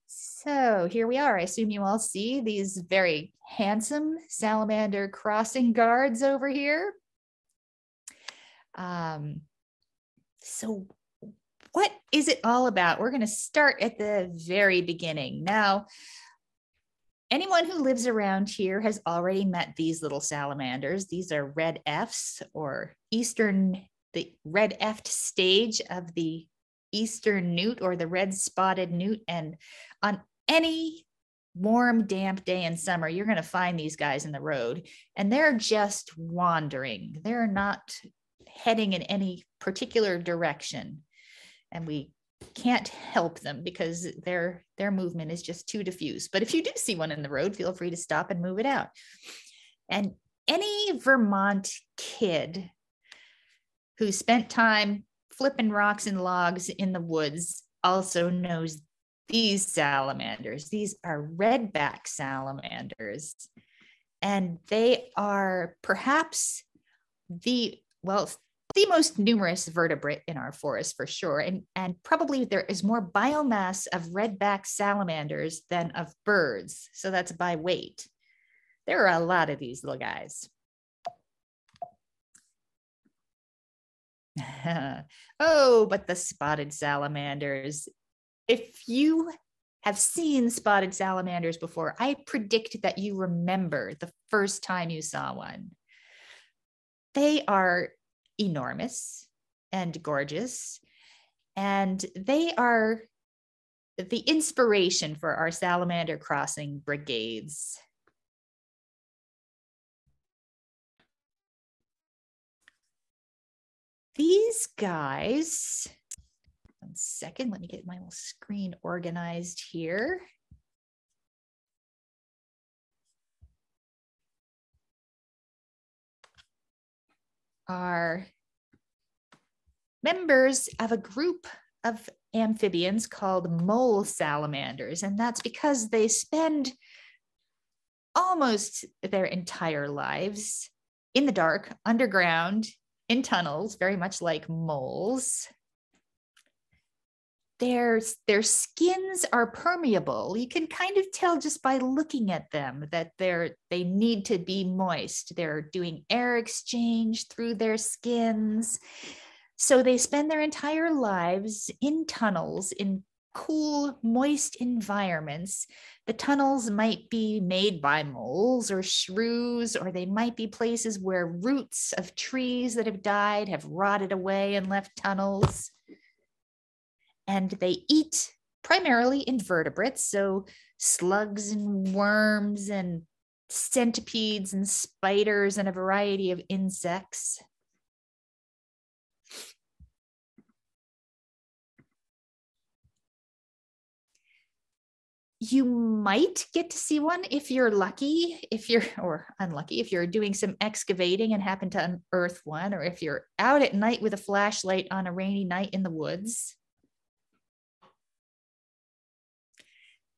So here we are. I assume you all see these very handsome salamander crossing guards over here. So what is it all about? We're going to start at the very beginning. Now, anyone who lives around here has already met these little salamanders. These are red Fs, or the red F'd stage of the eastern newt, or the red spotted newt. And on any warm, damp day in summer, you're going to find these guys in the road, and they're just wandering. They're not heading in any particular direction, and we can't help them because their movement is just too diffuse. But if you do see one in the road, feel free to stop and move it out. And any Vermont kid who spent time flipping rocks and logs in the woods also knows these salamanders. These are redback salamanders, and they are perhaps the most numerous vertebrate in our forest for sure. And probably there is more biomass of redback salamanders than of birds. So that's by weight. There are a lot of these little guys. Oh, but the spotted salamanders. If you have seen spotted salamanders before, I predict that you remember the first time you saw one. They are enormous and gorgeous, and they are the inspiration for our salamander crossing brigades. These guys, one second, let me get my little screen organized here. Are members of a group of amphibians called mole salamanders, and that's because they spend almost their entire lives in the dark, underground, in tunnels, very much like moles. Their skins are permeable. You can kind of tell just by looking at them that they need to be moist. They're doing air exchange through their skins. So they spend their entire lives in tunnels, in cool, moist environments. The tunnels might be made by moles or shrews, or they might be places where roots of trees that have died have rotted away and left tunnels. And they eat primarily invertebrates, so slugs and worms and centipedes and spiders and a variety of insects. You might get to see one if you're lucky, or unlucky, if you're doing some excavating and happen to unearth one, or if you're out at night with a flashlight on a rainy night in the woods.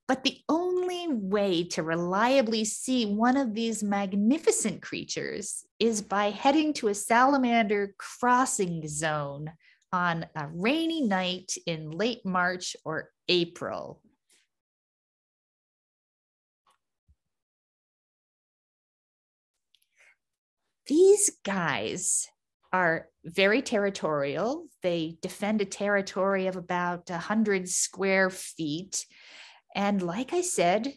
But the only way to reliably see one of these magnificent creatures is by heading to a salamander crossing zone on a rainy night in late March or April. These guys are very territorial. They defend a territory of about 100 square feet. And like I said,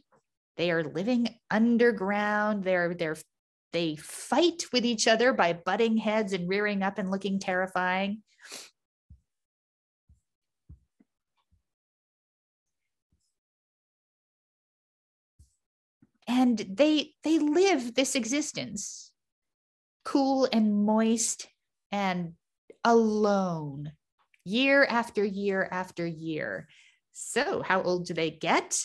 they are living underground. They fight with each other by butting heads and rearing up and looking terrifying. And they live this existence, cool and moist and alone, year after year after year. So how old do they get?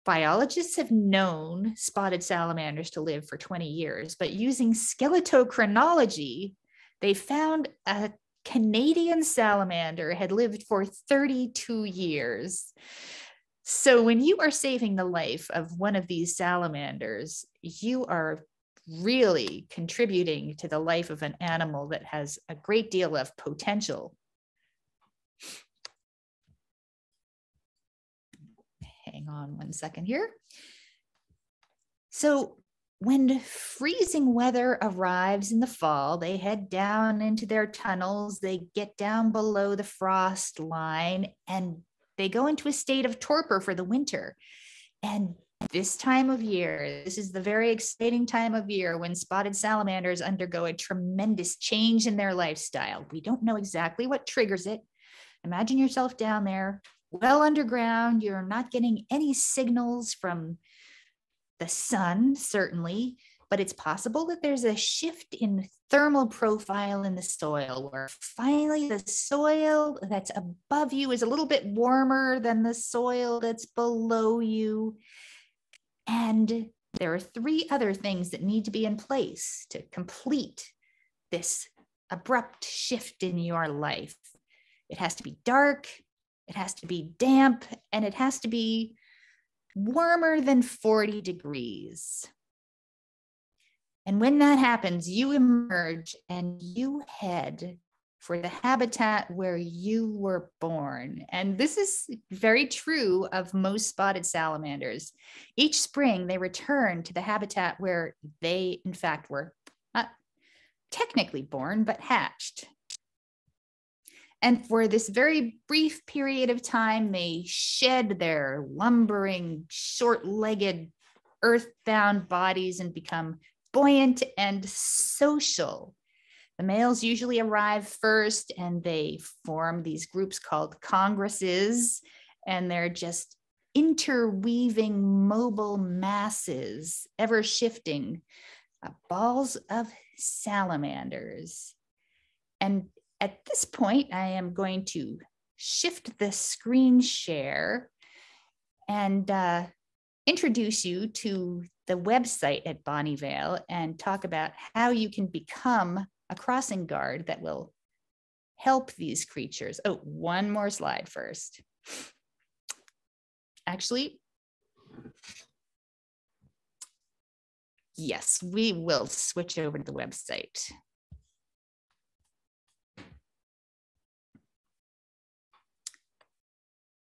Biologists have known spotted salamanders to live for 20 years, but using skeletochronology, they found a Canadian salamander had lived for 32 years. So when you are saving the life of one of these salamanders, you are really contributing to the life of an animal that has a great deal of potential. hang on one second here. So when freezing weather arrives in the fall, they head down into their tunnels, they get down below the frost line, and they go into a state of torpor for the winter. And this time of year, this is the very exciting time of year when spotted salamanders undergo a tremendous change in their lifestyle. We don't know exactly what triggers it. Imagine yourself down there, well underground. You're not getting any signals from the sun, certainly, but it's possible that there's a shift in thermal profile in the soil, where finally the soil that's above you is a little bit warmer than the soil that's below you. And there are 3 other things that need to be in place to complete this abrupt shift in your life. It has to be dark, it has to be damp, and it has to be warmer than 40 degrees. And when that happens, you emerge and you head for the habitat where you were born. And this is very true of most spotted salamanders. Each spring, they return to the habitat where they, in fact, were not technically born, but hatched. And for this very brief period of time, they shed their lumbering, short-legged, earthbound bodies and become buoyant and social. The males usually arrive first, and they form these groups called congresses, and they're just interweaving mobile masses, ever shifting, balls of salamanders. And at this point, I am going to shift the screen share and introduce you to the website at Bonneville and talk about how you can become a crossing guard that will help these creatures. Oh, one more slide first. Actually, yes, we will switch over to the website.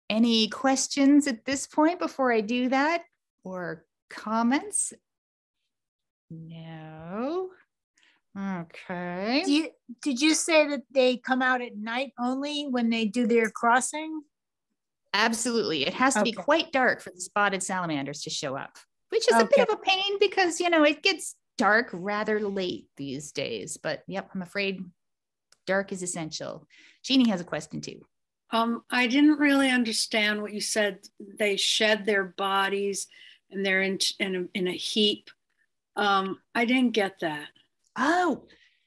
Any questions at this point before I do that, or comments? No. Okay. Did you say that they come out at night only when they do their crossing? Absolutely. It has to be quite dark for the spotted salamanders to show up, which is a bit of a pain because, you know, it gets dark rather late these days. But yep, I'm afraid dark is essential. Jeannie has a question too. I didn't really understand what you said. They shed their bodies and they're in a heap. I didn't get that. Oh,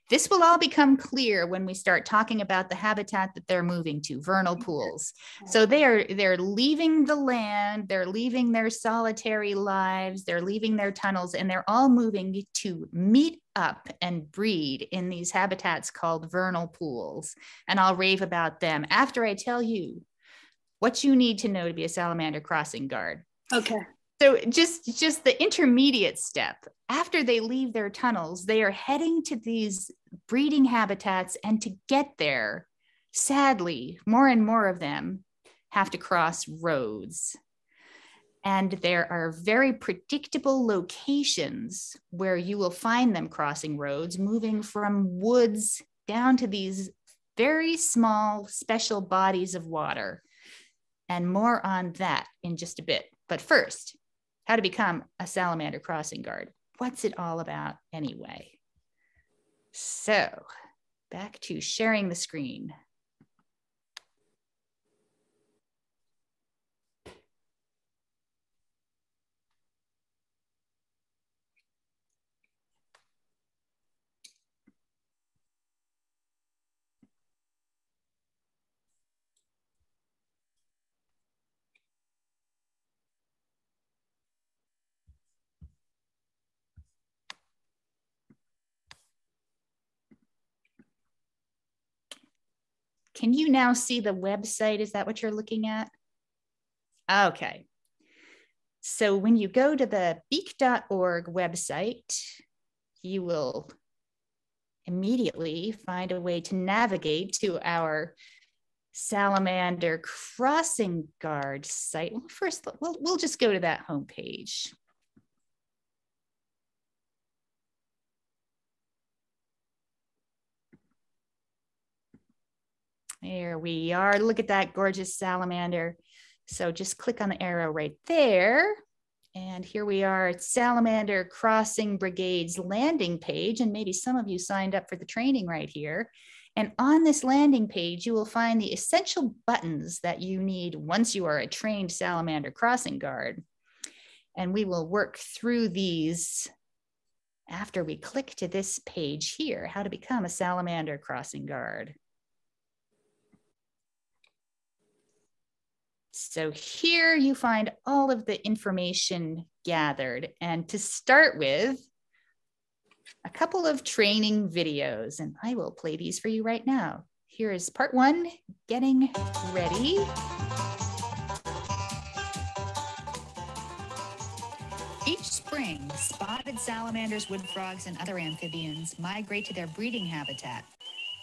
this will all become clear when we start talking about the habitat that they're moving to, vernal pools. So they're leaving the land, they're leaving their solitary lives, they're leaving their tunnels, and they're all moving to meet up and breed in these habitats called vernal pools. And I'll rave about them after I tell you what you need to know to be a salamander crossing guard. Okay. So just the intermediate step, after they leave their tunnels, they are heading to these breeding habitats, and to get there, sadly, more and more of them have to cross roads. And there are very predictable locations where you will find them crossing roads, moving from woods down to these very small, special bodies of water. And more on that in just a bit. But first, how to become a salamander crossing guard. What's it all about anyway? So back to sharing the screen. Can you now see the website? Is that what you're looking at? Okay. So when you go to the beak.org website, you will immediately find a way to navigate to our Salamander Crossing Guard site. Well, first, we'll just go to that homepage. There we are. Look at that gorgeous salamander. So just click on the arrow right there. And here we are at Salamander Crossing Brigade's landing page. And maybe some of you signed up for the training right here. And on this landing page, you will find the essential buttons that you need once you are a trained salamander crossing guard. And we will work through these after we click to this page here, how to become a salamander crossing guard. So here you find all of the information gathered. And to start with, a couple of training videos, and I will play these for you right now. Here is part 1, getting ready. Each spring, spotted salamanders, wood frogs, and other amphibians migrate to their breeding habitat.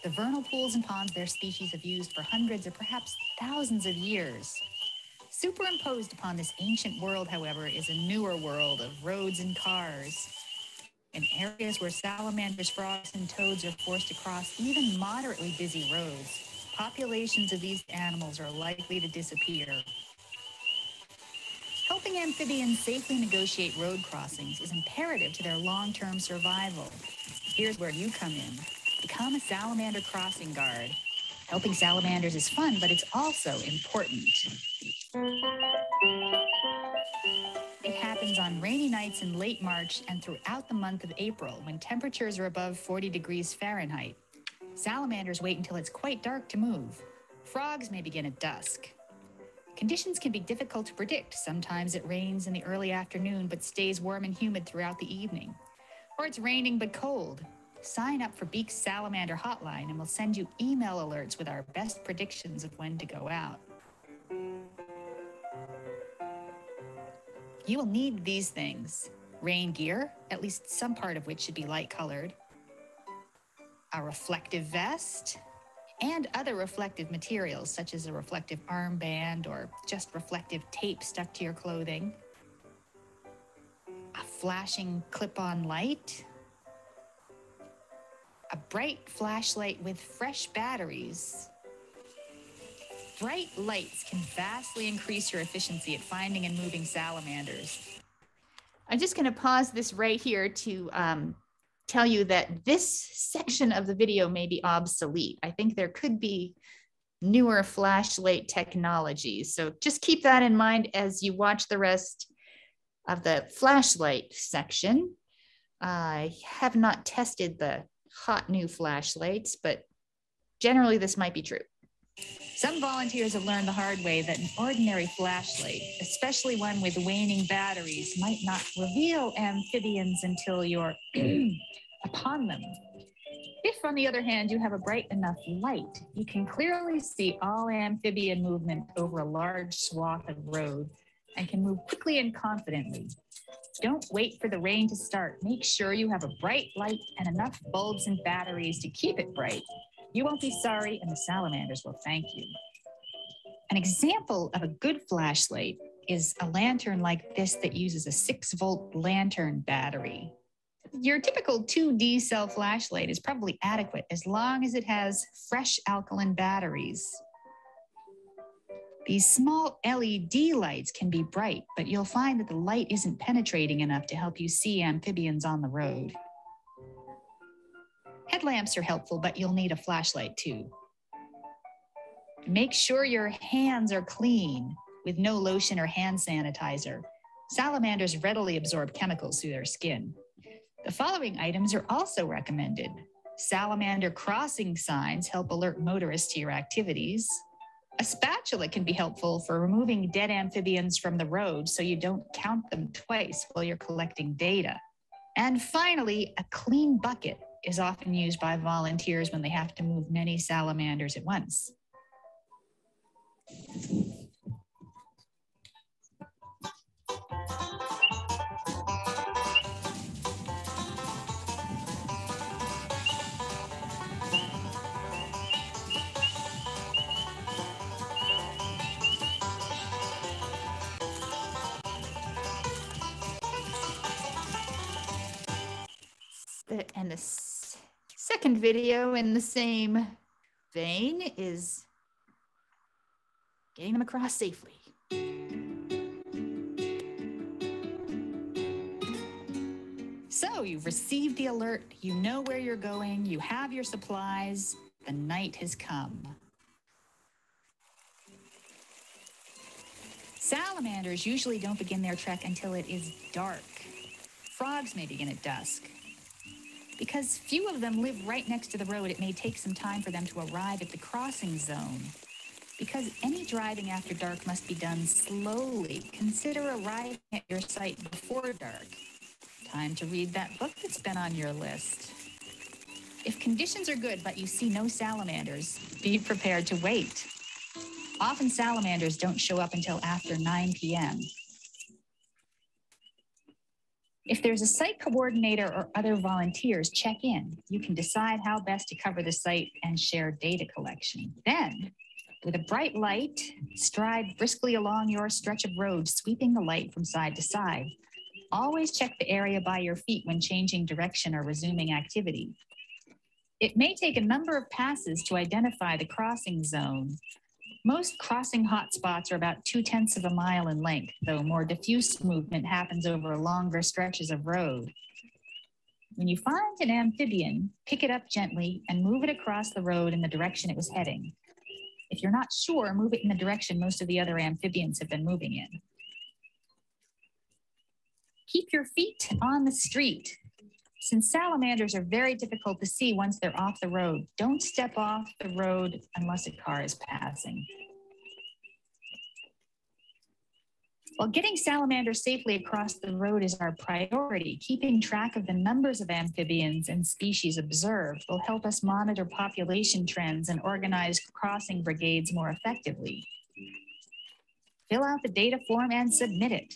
The vernal pools and ponds their species have used for hundreds or perhaps thousands of years. Superimposed upon this ancient world, however, is a newer world of roads and cars. In areas where salamanders, frogs, and toads are forced to cross even moderately busy roads, populations of these animals are likely to disappear. Helping amphibians safely negotiate road crossings is imperative to their long-term survival. Here's where you come in. Become a salamander crossing guard. Helping salamanders is fun, but it's also important. It happens on rainy nights in late March and throughout the month of April when temperatures are above 40 degrees Fahrenheit. Salamanders wait until it's quite dark to move. Frogs may begin at dusk. Conditions can be difficult to predict. Sometimes it rains in the early afternoon but stays warm and humid throughout the evening. Or it's raining but cold. Sign up for Beak's Salamander Hotline and we'll send you email alerts with our best predictions of when to go out. You will need these things: rain gear, at least some part of which should be light colored, a reflective vest, and other reflective materials such as a reflective armband or just reflective tape stuck to your clothing, a flashing clip-on light, a bright flashlight with fresh batteries. Bright lights can vastly increase your efficiency at finding and moving salamanders. I'm just going to pause this right here to tell you that this section of the video may be obsolete. I think there could be newer flashlight technologies. So just keep that in mind as you watch the rest of the flashlight section. I have not tested the hot new flashlights, but generally this might be true. Some volunteers have learned the hard way that an ordinary flashlight, especially one with waning batteries, might not reveal amphibians until you're upon them. If, on the other hand, you have a bright enough light, you can clearly see all amphibian movement over a large swath of road and can move quickly and confidently. Don't wait for the rain to start. Make sure you have a bright light and enough bulbs and batteries to keep it bright. You won't be sorry, and the salamanders will thank you. An example of a good flashlight is a lantern like this that uses a 6-volt lantern battery. Your typical 2D cell flashlight is probably adequate as long as it has fresh alkaline batteries. These small LED lights can be bright, but you'll find that the light isn't penetrating enough to help you see amphibians on the road. Headlamps are helpful, but you'll need a flashlight too. Make sure your hands are clean with no lotion or hand sanitizer. Salamanders readily absorb chemicals through their skin. The following items are also recommended. Salamander crossing signs help alert motorists to your activities. A spatula can be helpful for removing dead amphibians from the road so you don't count them twice while you're collecting data. And finally, a clean bucket is often used by volunteers when they have to move many salamanders at once. And the second video in the same vein is getting them across safely. So you've received the alert, you know where you're going, you have your supplies, the night has come. Salamanders usually don't begin their trek until it is dark. Frogs may begin at dusk. Because few of them live right next to the road, it may take some time for them to arrive at the crossing zone. Because any driving after dark must be done slowly, consider arriving at your site before dark. Time to read that book that's been on your list. If conditions are good but you see no salamanders, be prepared to wait. Often salamanders don't show up until after 9 p.m. If there's a site coordinator or other volunteers, check in. You can decide how best to cover the site and share data collection. Then, with a bright light, stride briskly along your stretch of road, sweeping the light from side to side. Always check the area by your feet when changing direction or resuming activity. It may take a number of passes to identify the crossing zone. Most crossing hotspots are about 0.2 of a mile in length, though more diffuse movement happens over longer stretches of road. When you find an amphibian, pick it up gently and move it across the road in the direction it was heading. If you're not sure, move it in the direction most of the other amphibians have been moving in. Keep your feet on the street. Since salamanders are very difficult to see once they're off the road, don't step off the road unless a car is passing. While getting salamanders safely across the road is our priority, keeping track of the numbers of amphibians and species observed will help us monitor population trends and organize crossing brigades more effectively. Fill out the data form and submit it.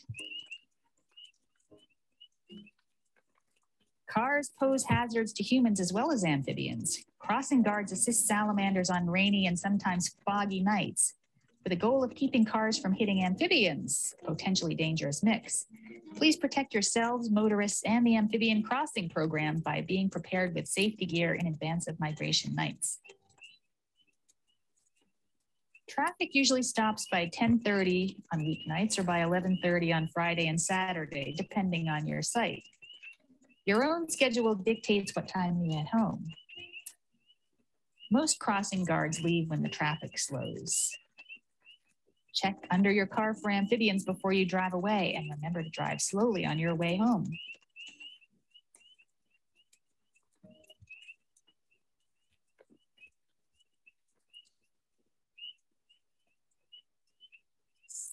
Cars pose hazards to humans as well as amphibians. Crossing guards assist salamanders on rainy and sometimes foggy nights. With the goal of keeping cars from hitting amphibians, a potentially dangerous mix. Please protect yourselves, motorists, and the amphibian crossing program by being prepared with safety gear in advance of migration nights. Traffic usually stops by 10:30 on weeknights or by 11:30 on Friday and Saturday, depending on your site. Your own schedule dictates what time you get home. Most crossing guards leave when the traffic slows. Check under your car for amphibians before you drive away, and remember to drive slowly on your way home.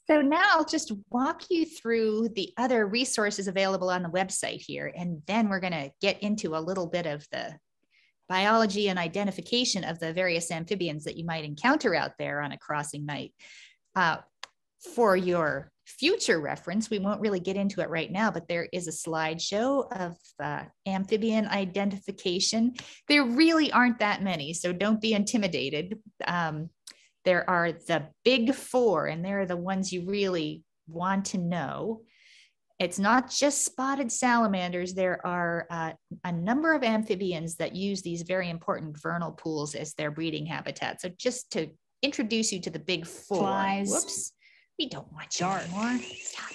So now I'll just walk you through the other resources available on the website here, and then we're going to get into a little bit of the biology and identification of the various amphibians that you might encounter out there on a crossing night. For your future reference, we won't really get into it right now, but there is a slideshow of amphibian identification. There really aren't that many, so don't be intimidated. There are the big four, and they're the ones you really want to know. It's not just spotted salamanders. There are a number of amphibians that use these very important vernal pools as their breeding habitat. So just to introduce you to the big four. Flies. Whoops, we don't want you anymore. Stop.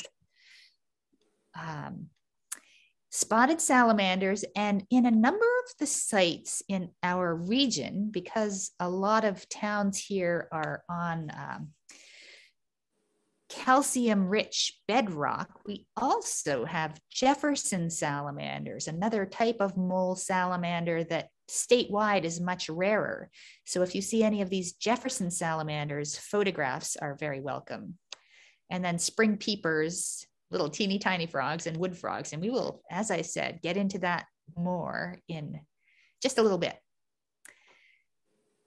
Spotted salamanders, and in a number of the sites in our region, because a lot of towns here are on calcium-rich bedrock, we also have Jefferson salamanders, another type of mole salamander that statewide is much rarer. So if you see any of these Jefferson salamanders, photographs are very welcome. And then spring peepers, little teeny tiny frogs, and wood frogs. And we will, as I said, get into that more in just a little bit.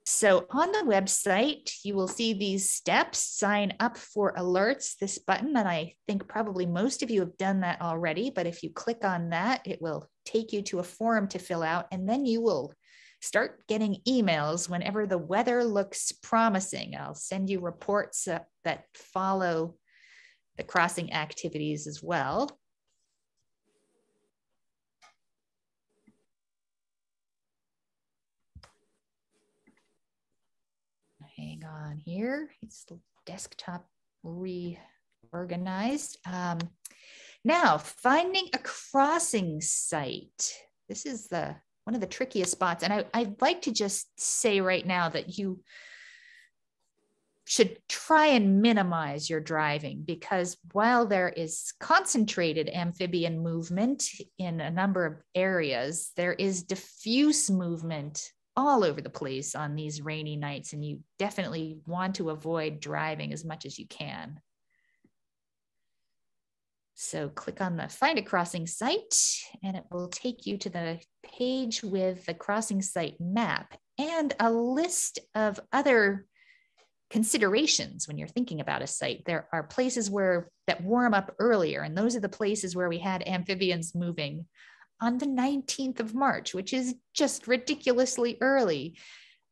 So on the website, you will see these steps. Sign up for alerts, this button, and I think probably most of you have done that already, but if you click on that, it will take you to a form to fill out, and then you will start getting emails whenever the weather looks promising. I'll send you reports that follow the crossing activities as well. here. It's desktop reorganized. Now, finding a crossing site. This is one of the trickiest spots. And I'd like to just say right now that you should try and minimize your driving, because while there is concentrated amphibian movement in a number of areas, there is diffuse movement all over the place on these rainy nights, and you definitely want to avoid driving as much as you can. So click on the Find a Crossing Site, and it will take you to the page with the crossing site map and a list of other considerations when you're thinking about a site. There are places that warm up earlier, and those are the places where we had amphibians moving on the 19th of March, which is just ridiculously early.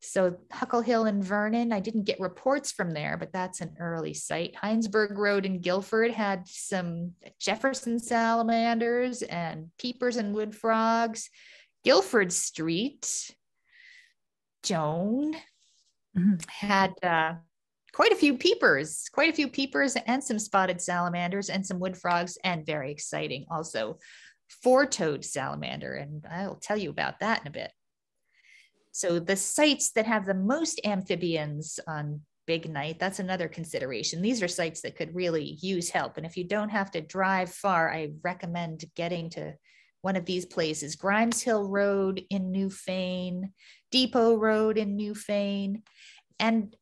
So Huckle Hill and Vernon, I didn't get reports from there, but that's an early site. Heinsberg Road in Guilford had some Jefferson Salamanders and Peepers and wood frogs. Guilford Street, Joan, had quite a few peepers and some spotted salamanders and some wood frogs, and very exciting also, four-toed salamander. And I'll tell you about that in a bit. So the sites that have the most amphibians on big night, that's another consideration. These are sites that could really use help. And if you don't have to drive far, I recommend getting to one of these places: Grimes Hill Road in Newfane, Depot Road in Newfane. And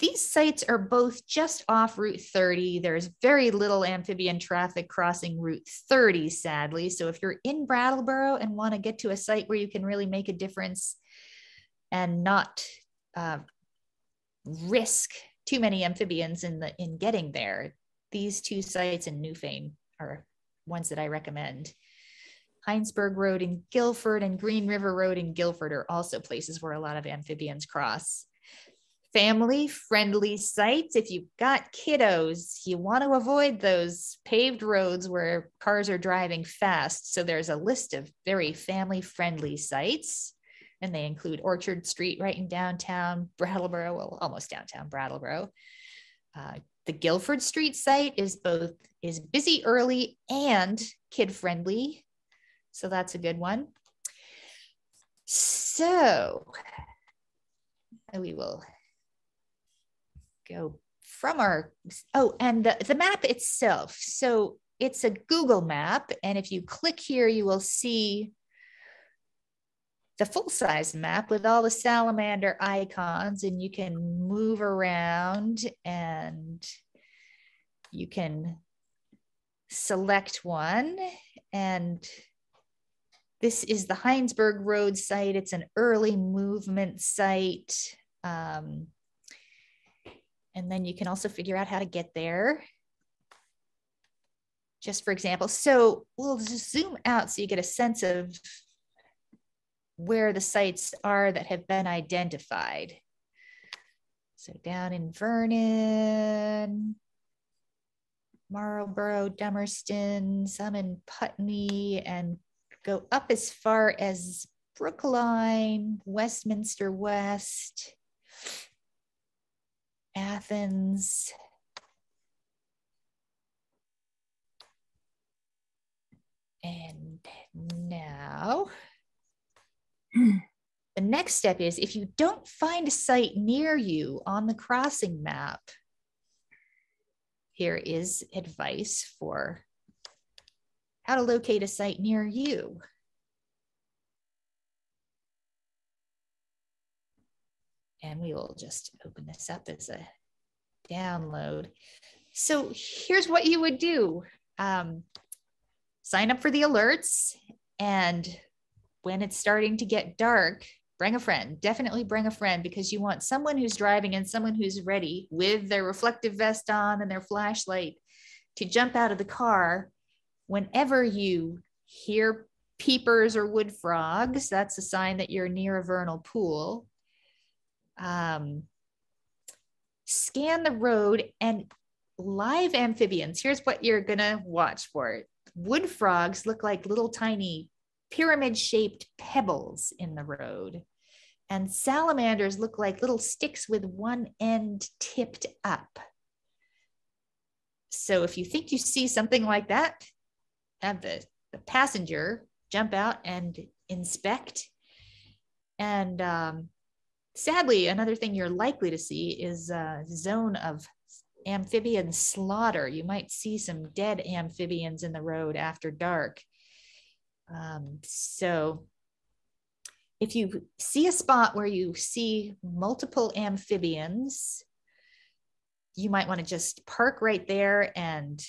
these sites are both just off Route 30. There's very little amphibian traffic crossing Route 30, sadly. So if you're in Brattleboro and want to get to a site where you can really make a difference and not risk too many amphibians in getting there, these two sites in Newfane are ones that I recommend. Heinsberg Road in Guilford and Green River Road in Guilford are also places where a lot of amphibians cross. Family-friendly sites. If you've got kiddos, you want to avoid those paved roads where cars are driving fast. So there's a list of very family-friendly sites, and they include Orchard Street right in downtown Brattleboro, well, almost downtown Brattleboro. The Guilford Street site is busy early and kid-friendly, so that's a good one. So we will go from and the map itself. So it's a Google map, and if you click here, you will see the full-size map with all the salamander icons, and you can move around and you can select one. And this is the Heinsberg Road site. It's an early movement site. And then you can also figure out how to get there. Just for example, so we'll just zoom out so you get a sense of where the sites are that have been identified. So down in Vernon, Marlborough, Dummerston, some in Putney, and go up as far as Brookline, Westminster West, Athens, and now the next step is, if you don't find a site near you on the crossing map, here is advice for how to locate a site near you. And we will just open this up as a download. So here's what you would do. Sign up for the alerts, and when it's starting to get dark, bring a friend. Definitely bring a friend, because you want someone who's driving and someone who's ready with their reflective vest on and their flashlight to jump out of the car whenever you hear peepers or wood frogs. That's a sign that you're near a vernal pool. Scan the road, and live amphibians. Here's what you're gonna watch for. Wood frogs look like little tiny pyramid-shaped pebbles in the road. And salamanders look like little sticks with one end tipped up. So if you think you see something like that, have the passenger jump out and inspect. And sadly, another thing you're likely to see is a zone of amphibian slaughter. You might see some dead amphibians in the road after dark. So if you see a spot where you see multiple amphibians, you might want to just park right there and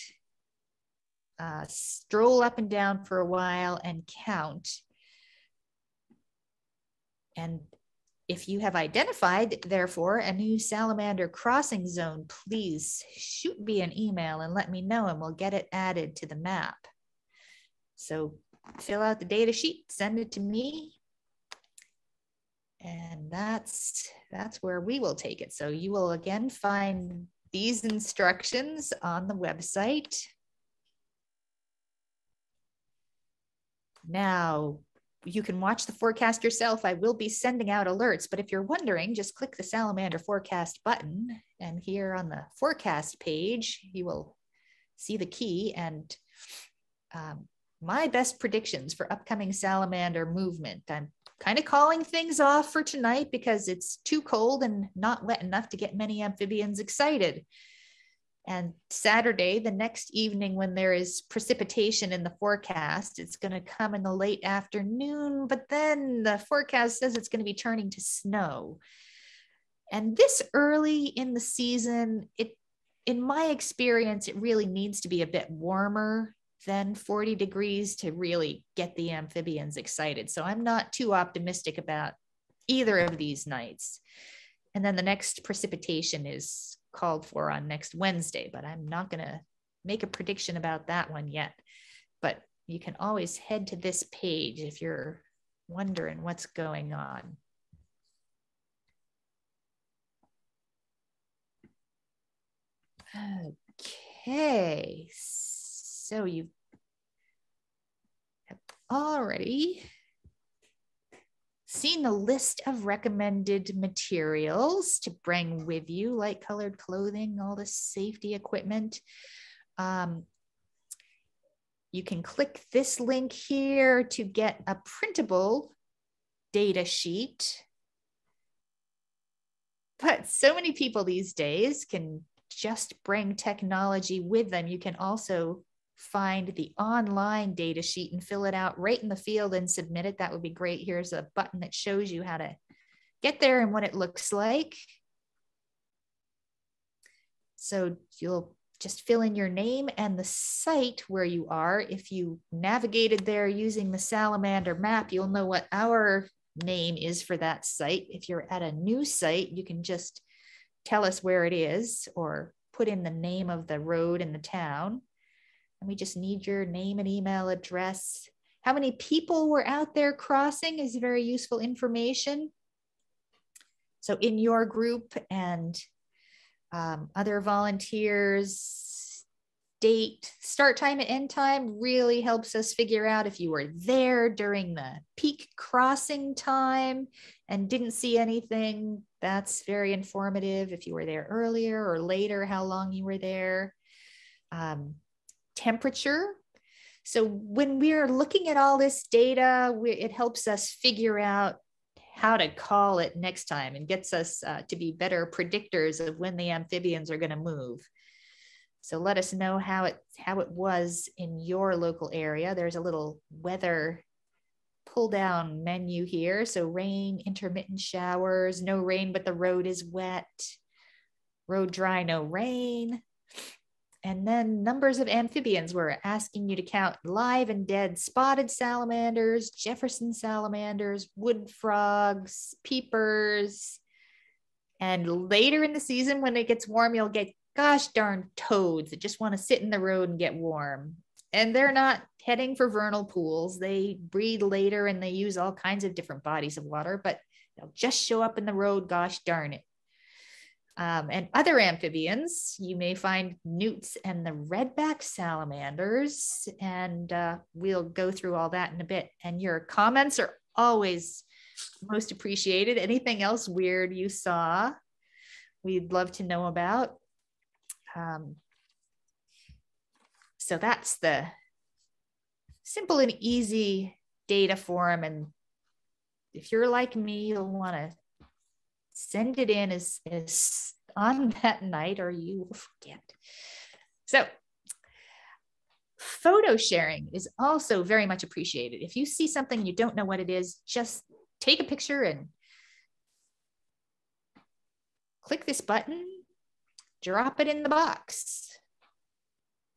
stroll up and down for a while and count. And if you have identified, therefore, a new salamander crossing zone, please shoot me an email and let me know, and we'll get it added to the map. So fill out the data sheet, send it to me, and that's where we will take it. So you will again find these instructions on the website. Now, you can watch the forecast yourself. I will be sending out alerts, but if you're wondering, just click the Salamander Forecast button, and here on the forecast page, you will see the key and my best predictions for upcoming salamander movement. I'm kind of calling things off for tonight because it's too cold and not wet enough to get many amphibians excited. And Saturday, the next evening, when there is precipitation in the forecast, it's going to come in the late afternoon, but then the forecast says it's going to be turning to snow. And this early in the season, in my experience, it really needs to be a bit warmer than 40 degrees to really get the amphibians excited. So I'm not too optimistic about either of these nights. And then the next precipitation is called for on next Wednesday, but I'm not going to make a prediction about that one yet. But you can always head to this page if you're wondering what's going on. Okay, so you have already seen the list of recommended materials to bring with you, light colored clothing, all the safety equipment. You can click this link here to get a printable data sheet. But so many people these days can just bring technology with them. You can also find the online data sheet and fill it out right in the field and submit it. That would be great. Here's a button that shows you how to get there and what it looks like. So you'll just fill in your name and the site where you are. If you navigated there using the Salamander map, you'll know what our name is for that site. If you're at a new site, you can just tell us where it is or put in the name of the road in the town. And we just need your name and email address. How many people were out there crossing is very useful information. So in your group and other volunteers, date, start time and end time really helps us figure out if you were there during the peak crossing time and didn't see anything. That's very informative. If you were there earlier or later, how long you were there. Temperature. So when we're looking at all this data, it helps us figure out how to call it next time and gets us to be better predictors of when the amphibians are going to move. So let us know how it was in your local area. There's a little weather pull down menu here. So rain, intermittent showers, no rain, but the road is wet. Road dry, no rain. And then numbers of amphibians. We're asking you to count live and dead spotted salamanders, Jefferson salamanders, wood frogs, peepers. And later in the season, when it gets warm, you'll get gosh darn toads that just want to sit in the road and get warm. And they're not heading for vernal pools. They breed later and they use all kinds of different bodies of water, but they'll just show up in the road, gosh darn it. And other amphibians, you may find newts and the redback salamanders, and we'll go through all that in a bit. And your comments are always Most appreciated. Anything else weird you saw, we'd love to know about. So that's the simple and easy data form. And if you're like me, you'll want to send it in as on that night, or you will forget. So photo sharing is also very much appreciated. If you see something you don't know what it is, just take a picture and click this button, drop it in the box.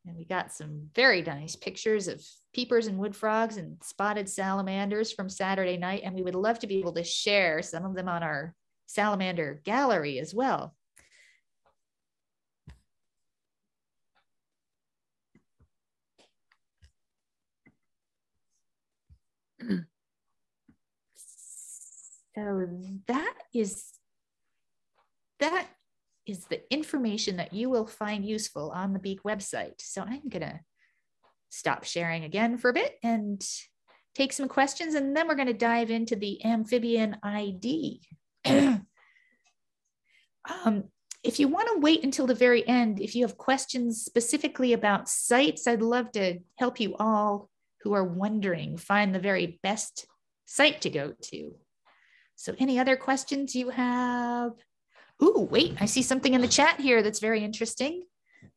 And we got some very nice pictures of peepers and wood frogs and spotted salamanders from Saturday night. And we would love to be able to share some of them on our salamander gallery as well. So that is the information that you will find useful on the Beak website. So I'm gonna stop sharing again for a bit and take some questions, and then we're gonna dive into the Amphibian ID. If you wanna wait until the very end, if you have questions specifically about sites, I'd love to help you all who are wondering find the very best site to go to. So any other questions you have? Ooh, wait, I see something in the chat here that's very interesting.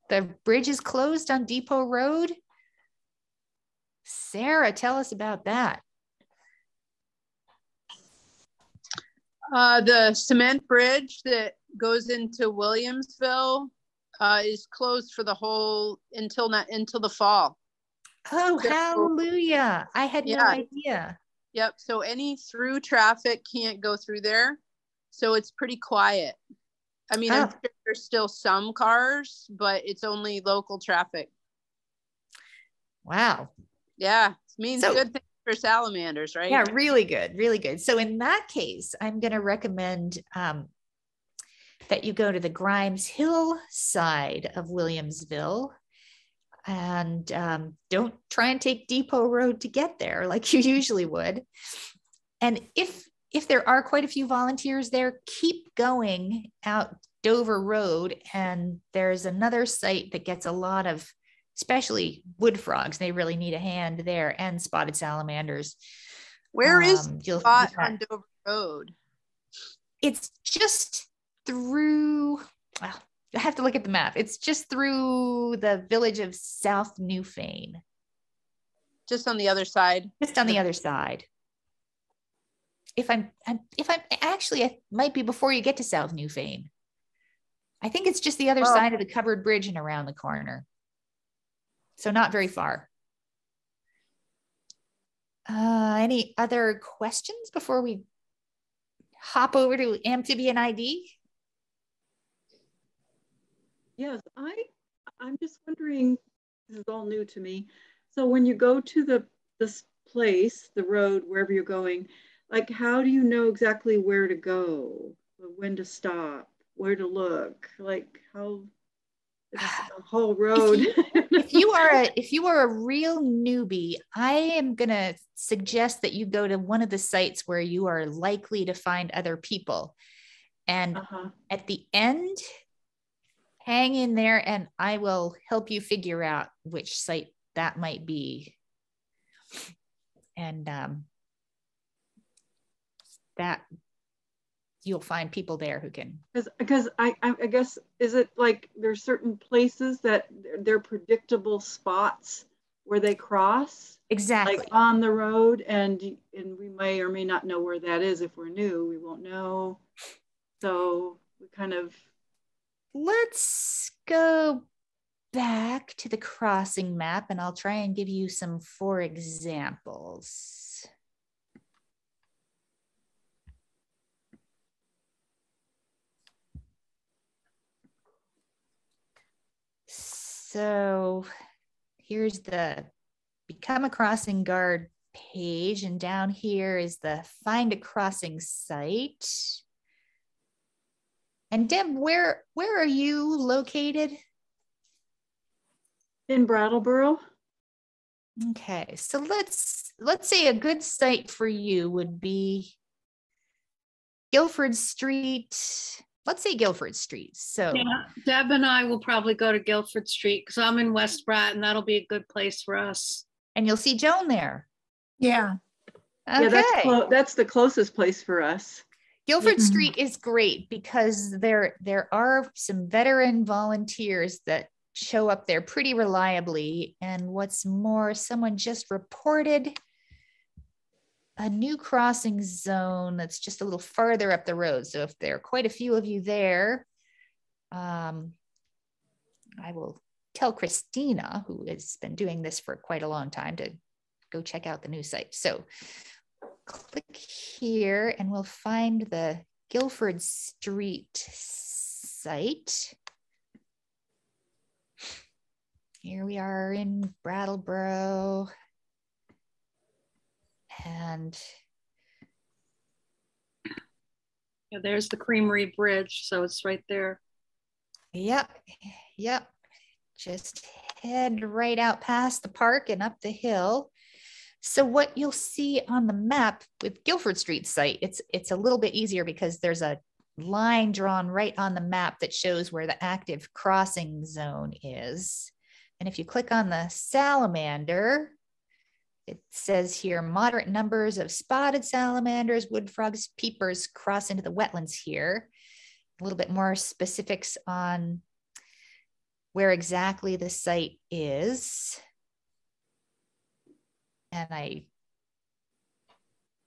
The bridge is closed on Depot Road. Sarah, tell us about that. The cement bridge that goes into Williamsville is closed for the whole until the fall. Oh, So, hallelujah. I had no idea. Yep. So any through traffic can't go through there. So it's pretty quiet. I mean, I'm sure there's still some cars, but it's only local traffic. Wow. Yeah. It means good things for salamanders, right? Yeah, really good. Really good. So in that case, I'm going to recommend that you go to the Grimes Hill side of Williamsville. And don't try and take Depot Road to get there like you usually would. And if there are quite a few volunteers there, keep going out Dover Road. And there's another site that gets a lot of, especially wood frogs. They really need a hand there, and spotted salamanders. Where is Spot on Dover Road? It's just through, well, I have to look at the map. It's just through the village of South Newfane. Just on the other side. Just on the other side. If I'm actually, it might be before you get to South Newfane. I think it's just the other side of the covered bridge and around the corner. So not very far. Any other questions before we hop over to Amphibian ID? Yes, I'm just wondering, this is all new to me. So when you go to this place, the road, wherever you're going, like how do you know exactly where to go, when to stop, where to look, like how it's a whole road? If you are a real newbie, I am gonna suggest that you go to one of the sites where you are likely to find other people. And at the end, hang in there and I will help you figure out which site that might be. And that you'll find people there who can. Because I guess, is it like there's certain places that they're predictable spots where they cross? Exactly. Like on the road, and we may or may not know where that is. If we're new, we won't know. So we kind of. Let's go back to the crossing map and I'll try and give you some for examples. So here's the Become a Crossing Guard page, and down here is the Find a Crossing site. And Deb, where are you located? In Brattleboro. Okay, so let's say a good site for you would be Guilford Street. Let's say Guilford Street. So Yeah, Deb and I will probably go to Guilford Street because I'm in West Pratt, and that'll be a good place for us. and you'll see Joan there. Yeah. Okay. Yeah, that's the closest place for us. Guilford Mhm. Street is great because there are some veteran volunteers that show up there pretty reliably. And what's more, someone just reported a new crossing zone that's just a little farther up the road. So if there are quite a few of you there, I will tell Christina, who has been doing this for quite a long time, to go check out the new site. So click here and we'll find the Guilford Street site. Here we are in Brattleboro. And Yeah, there's the Creamery Bridge, so it's right there. yep. Just head right out past the park and up the hill. So what you'll see on the map with Guilford Street site, it's a little bit easier because there's a line drawn right on the map that shows where the active crossing zone is. And if you click on the salamander, it says here, moderate numbers of spotted salamanders, wood frogs, peepers cross into the wetlands here. A little bit more specifics on where exactly the site is. And I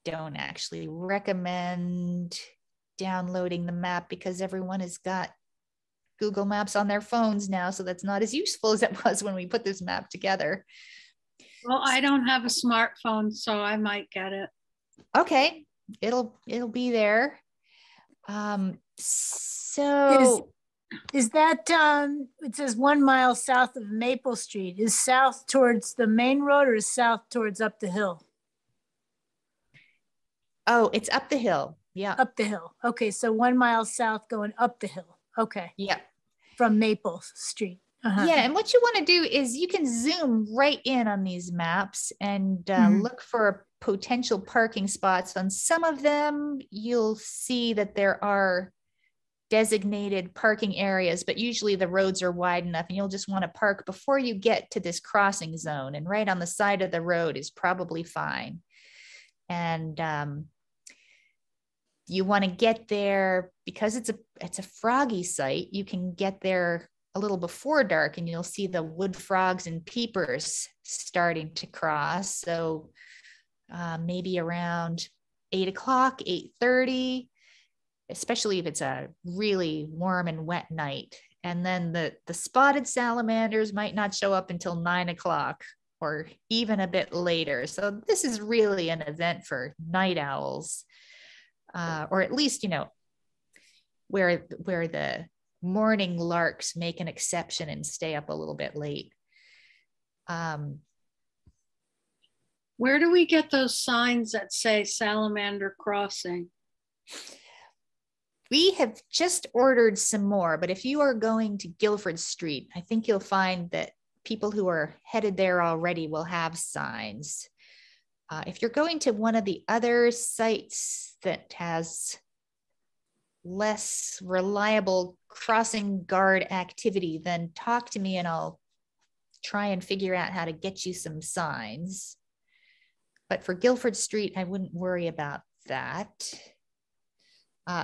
don't actually recommend downloading the map because everyone has got Google Maps on their phones now. So that's not as useful as it was when we put this map together. Well, I don't have a smartphone, so I might get it. Okay, it'll be there. So Is that, it says 1 mile south of Maple Street, is south towards the main road or is south towards up the hill? oh, it's up the hill. Yeah. Up the hill. Okay, so 1 mile south going up the hill. Okay, Yeah. from Maple Street. Uh-huh. Yeah, and what you want to do is you can zoom right in on these maps and look for potential parking spots. On some of them, you'll see that there are designated parking areas, but usually the roads are wide enough and you'll just want to park before you get to this crossing zone. And right on the side of the road is probably fine. And you want to get there because it's a froggy site. You can get there a little before dark and you'll see the wood frogs and peepers starting to cross. So maybe around 8 o'clock, 8:30, especially if it's a really warm and wet night. And then the spotted salamanders might not show up until 9 o'clock or even a bit later. So this is really an event for night owls, or at least, where the morning larks make an exception and stay up a little bit late. Where do we get those signs that say Salamander Crossing? We have just ordered some more, but if you are going to Guilford Street, I think you'll find that people who are headed there already will have signs. If you're going to one of the other sites that has less reliable crossing guard activity, then talk to me and I'll try and figure out how to get you some signs. But for Guilford Street, I wouldn't worry about that.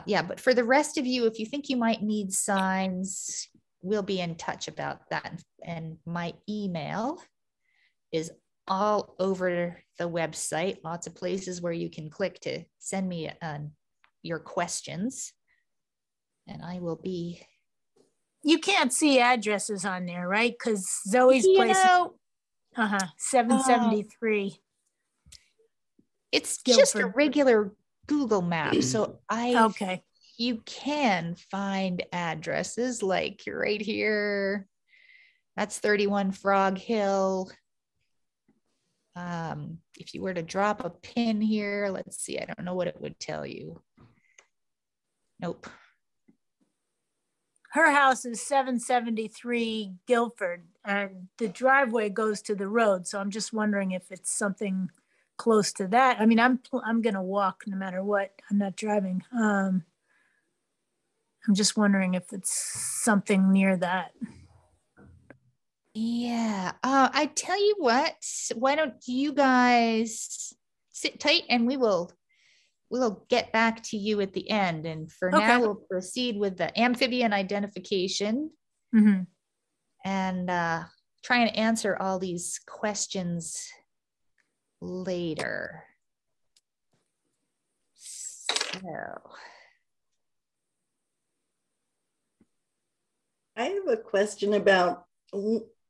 Yeah, but for the rest of you, if you think you might need signs, we'll be in touch about that. And my email is all over the website, lots of places where you can click to send me your questions. And I will be. You can't see addresses on there, right? Because Zoe's place. 773. It's Guilford. just a regular Google map. So Okay. You can find addresses like right here. That's 31 Frog Hill. If you were to drop a pin here, let's see, I don't know what it would tell you. Nope. Her house is 773 Guilford and the driveway goes to the road. So I'm just wondering if it's something close to that. I mean, I'm going to walk no matter what. I'm not driving. I'm just wondering if it's something near that. Yeah. I tell you what, why don't you guys sit tight and we'll get back to you at the end. And for now, we'll proceed with the amphibian identification and try and answer all these questions later. So. I have a question about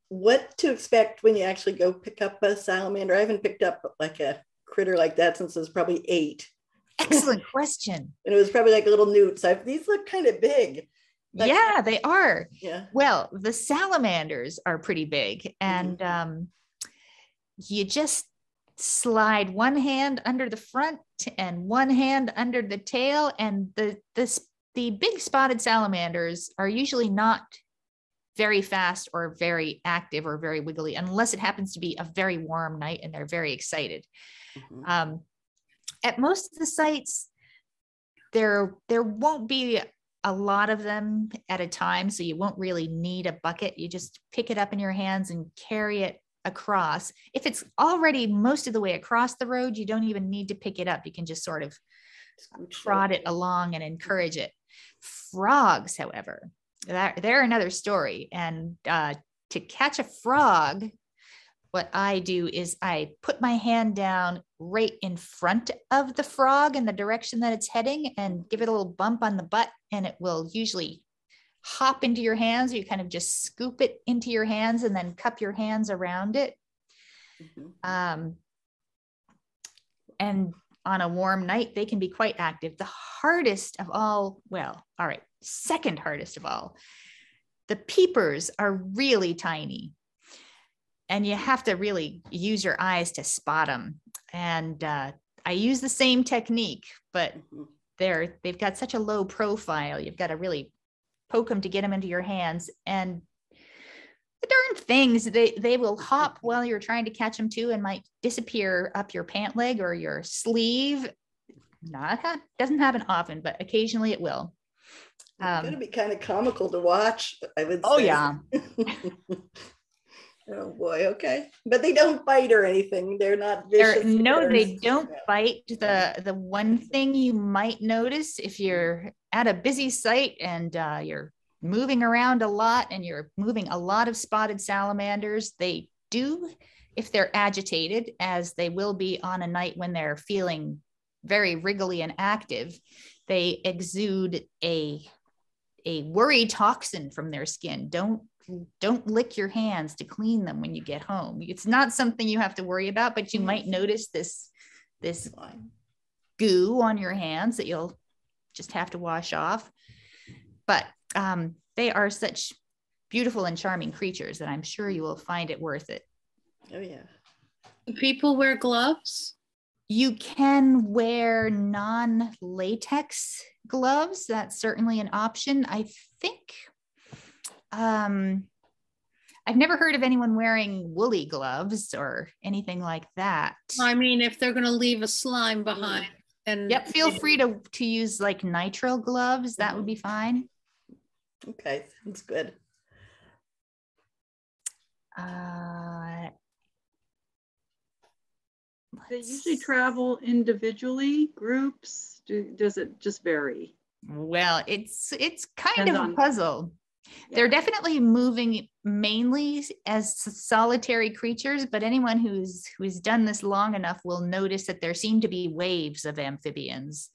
what to expect when you actually go pick up a salamander. I haven't picked up like a critter like that since I was probably 8. Excellent question. And it was probably like little newts. These look kind of big. Yeah, they are. Yeah. Well, the salamanders are pretty big, and you just slide one hand under the front and one hand under the tail, and the big spotted salamanders are usually not very fast or very active or very wiggly unless it happens to be a very warm night and they're very excited. At most of the sites, there won't be a lot of them at a time, so you won't really need a bucket. You just pick it up in your hands and carry it across. If it's already most of the way across the road, you don't even need to pick it up. You can just sort of trot it along and encourage it. Frogs, however, they're another story. And to catch a frog, what I do is I put my hand down right in front of the frog in the direction that it's heading and give it a little bump on the butt, and it will usually hop into your hands. You kind of just scoop it into your hands and then cup your hands around it. And on a warm night, they can be quite active. The hardest of all, second hardest of all, the peepers are really tiny. And you have to really use your eyes to spot them. And I use the same technique, but they've got such a low profile. You've got to really poke them to get them into your hands. And the darn things, they will hop while you're trying to catch them too, and might disappear up your pant leg or your sleeve. Doesn't happen often, but occasionally it will. It's going to be kind of comical to watch, I would say. Oh, yeah. Oh boy, okay. But they don't bite or anything. They're not vicious. No, they don't bite. The one thing you might notice if you're at a busy site and you're moving around a lot and you're moving a lot of spotted salamanders, they do, if they're agitated, as they will be on a night when they're feeling very wriggly and active, they exude a worry toxin from their skin. Don't lick your hands to clean them when you get home. It's not something you have to worry about, but you might notice this goo on your hands that you'll just have to wash off. But they are such beautiful and charming creatures that I'm sure you will find it worth it. Oh, yeah. Do people wear gloves? You can wear non-latex gloves. That's certainly an option. I think I've never heard of anyone wearing woolly gloves or anything like that. I mean, if they're going to leave a slime behind. And yep, feel free to use like nitrile gloves. That would be fine. Okay, that's good. They usually travel individually, groups. Does it just vary? Well, it's kind of a puzzle. Yeah. They're definitely moving mainly as solitary creatures, but anyone who's done this long enough will notice that there seem to be waves of amphibians.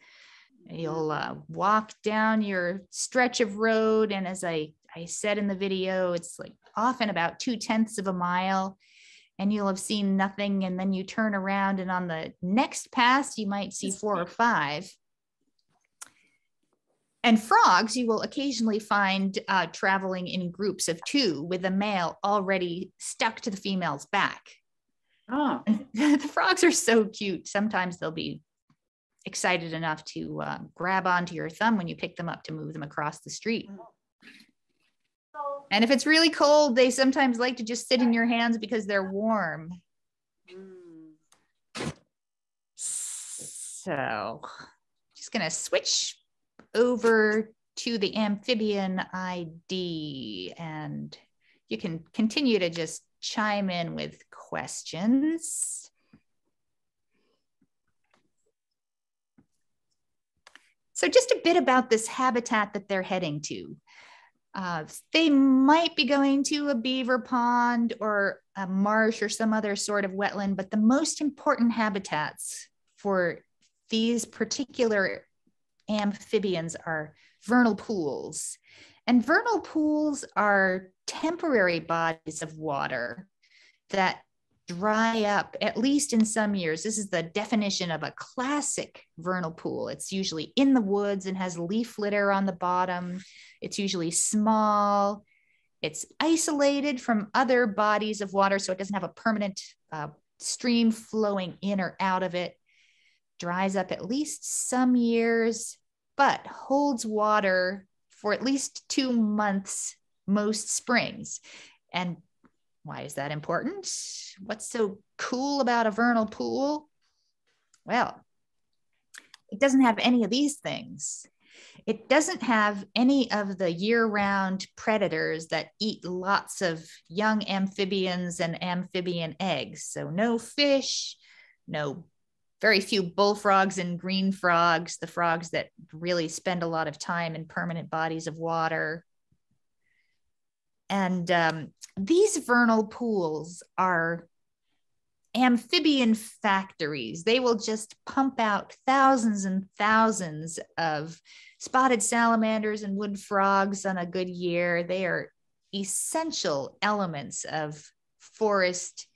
You'll walk down your stretch of road, and as I said in the video, it's like often about 2/10 of a mile, and you'll have seen nothing, and then you turn around, and on the next pass, you might see 4 or 5. And frogs, you will occasionally find traveling in groups of 2 with the male already stuck to the female's back. Oh. The frogs are so cute. Sometimes they'll be excited enough to grab onto your thumb when you pick them up to move them across the street. And if it's really cold, they sometimes like to just sit in your hands because they're warm. So just going to switch over to the Amphibian ID, and you can continue to just chime in with questions. So just a bit about this habitat that they're heading to. They might be going to a beaver pond or a marsh or some other sort of wetland, but the most important habitats for these particular amphibians are vernal pools. And vernal pools are temporary bodies of water that dry up, at least in some years. This is the definition of a classic vernal pool. It's usually in the woods and has leaf litter on the bottom. It's usually small. It's isolated from other bodies of water, so it doesn't have a permanent stream flowing in or out of it. Dries up at least some years, but holds water for at least 2 months most springs. And why is that important? What's so cool about a vernal pool? Well, it doesn't have any of these things. It doesn't have any of the year-round predators that eat lots of young amphibians and amphibian eggs. So no fish, very few bullfrogs and green frogs, the frogs that really spend a lot of time in permanent bodies of water. And these vernal pools are amphibian factories. They will just pump out thousands and thousands of spotted salamanders and wood frogs on a good year. They are essential elements of forest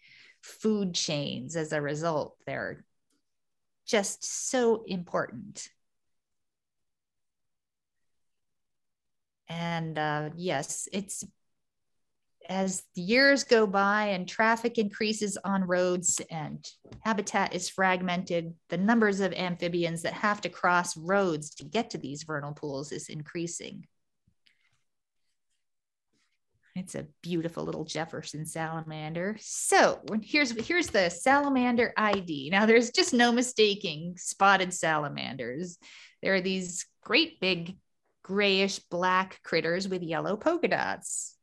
food chains as a result. They're just so important. And yes, it's as the years go by and traffic increases on roads and habitat is fragmented, the numbers of amphibians that have to cross roads to get to these vernal pools is increasing. It's a beautiful little Jefferson salamander. So here's the Salamander ID. Now there's just no mistaking spotted salamanders. There are these great big grayish black critters with yellow polka dots.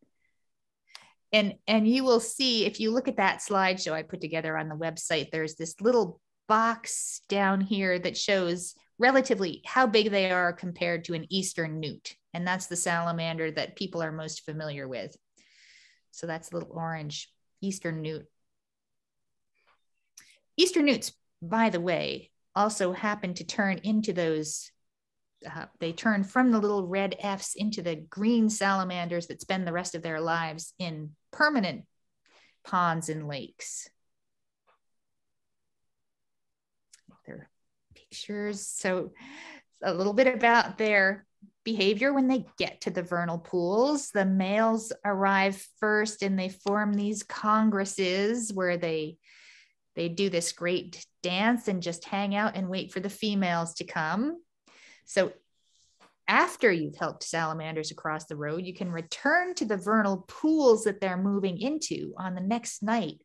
And you will see, if you look at that slideshow I put together on the website, there's this little box down here that shows relatively how big they are compared to an eastern newt. And that's the salamander that people are most familiar with. So that's a little orange eastern newt. Eastern newts, by the way, also happen to turn into those, they turn from the little red Fs into the green salamanders that spend the rest of their lives in permanent ponds and lakes. Their pictures. So a little bit about their behavior when they get to the vernal pools. The males arrive first and they form these congresses where they do this great dance and just hang out and wait for the females to come. So after you've helped salamanders across the road, you can return to the vernal pools that they're moving into on the next night.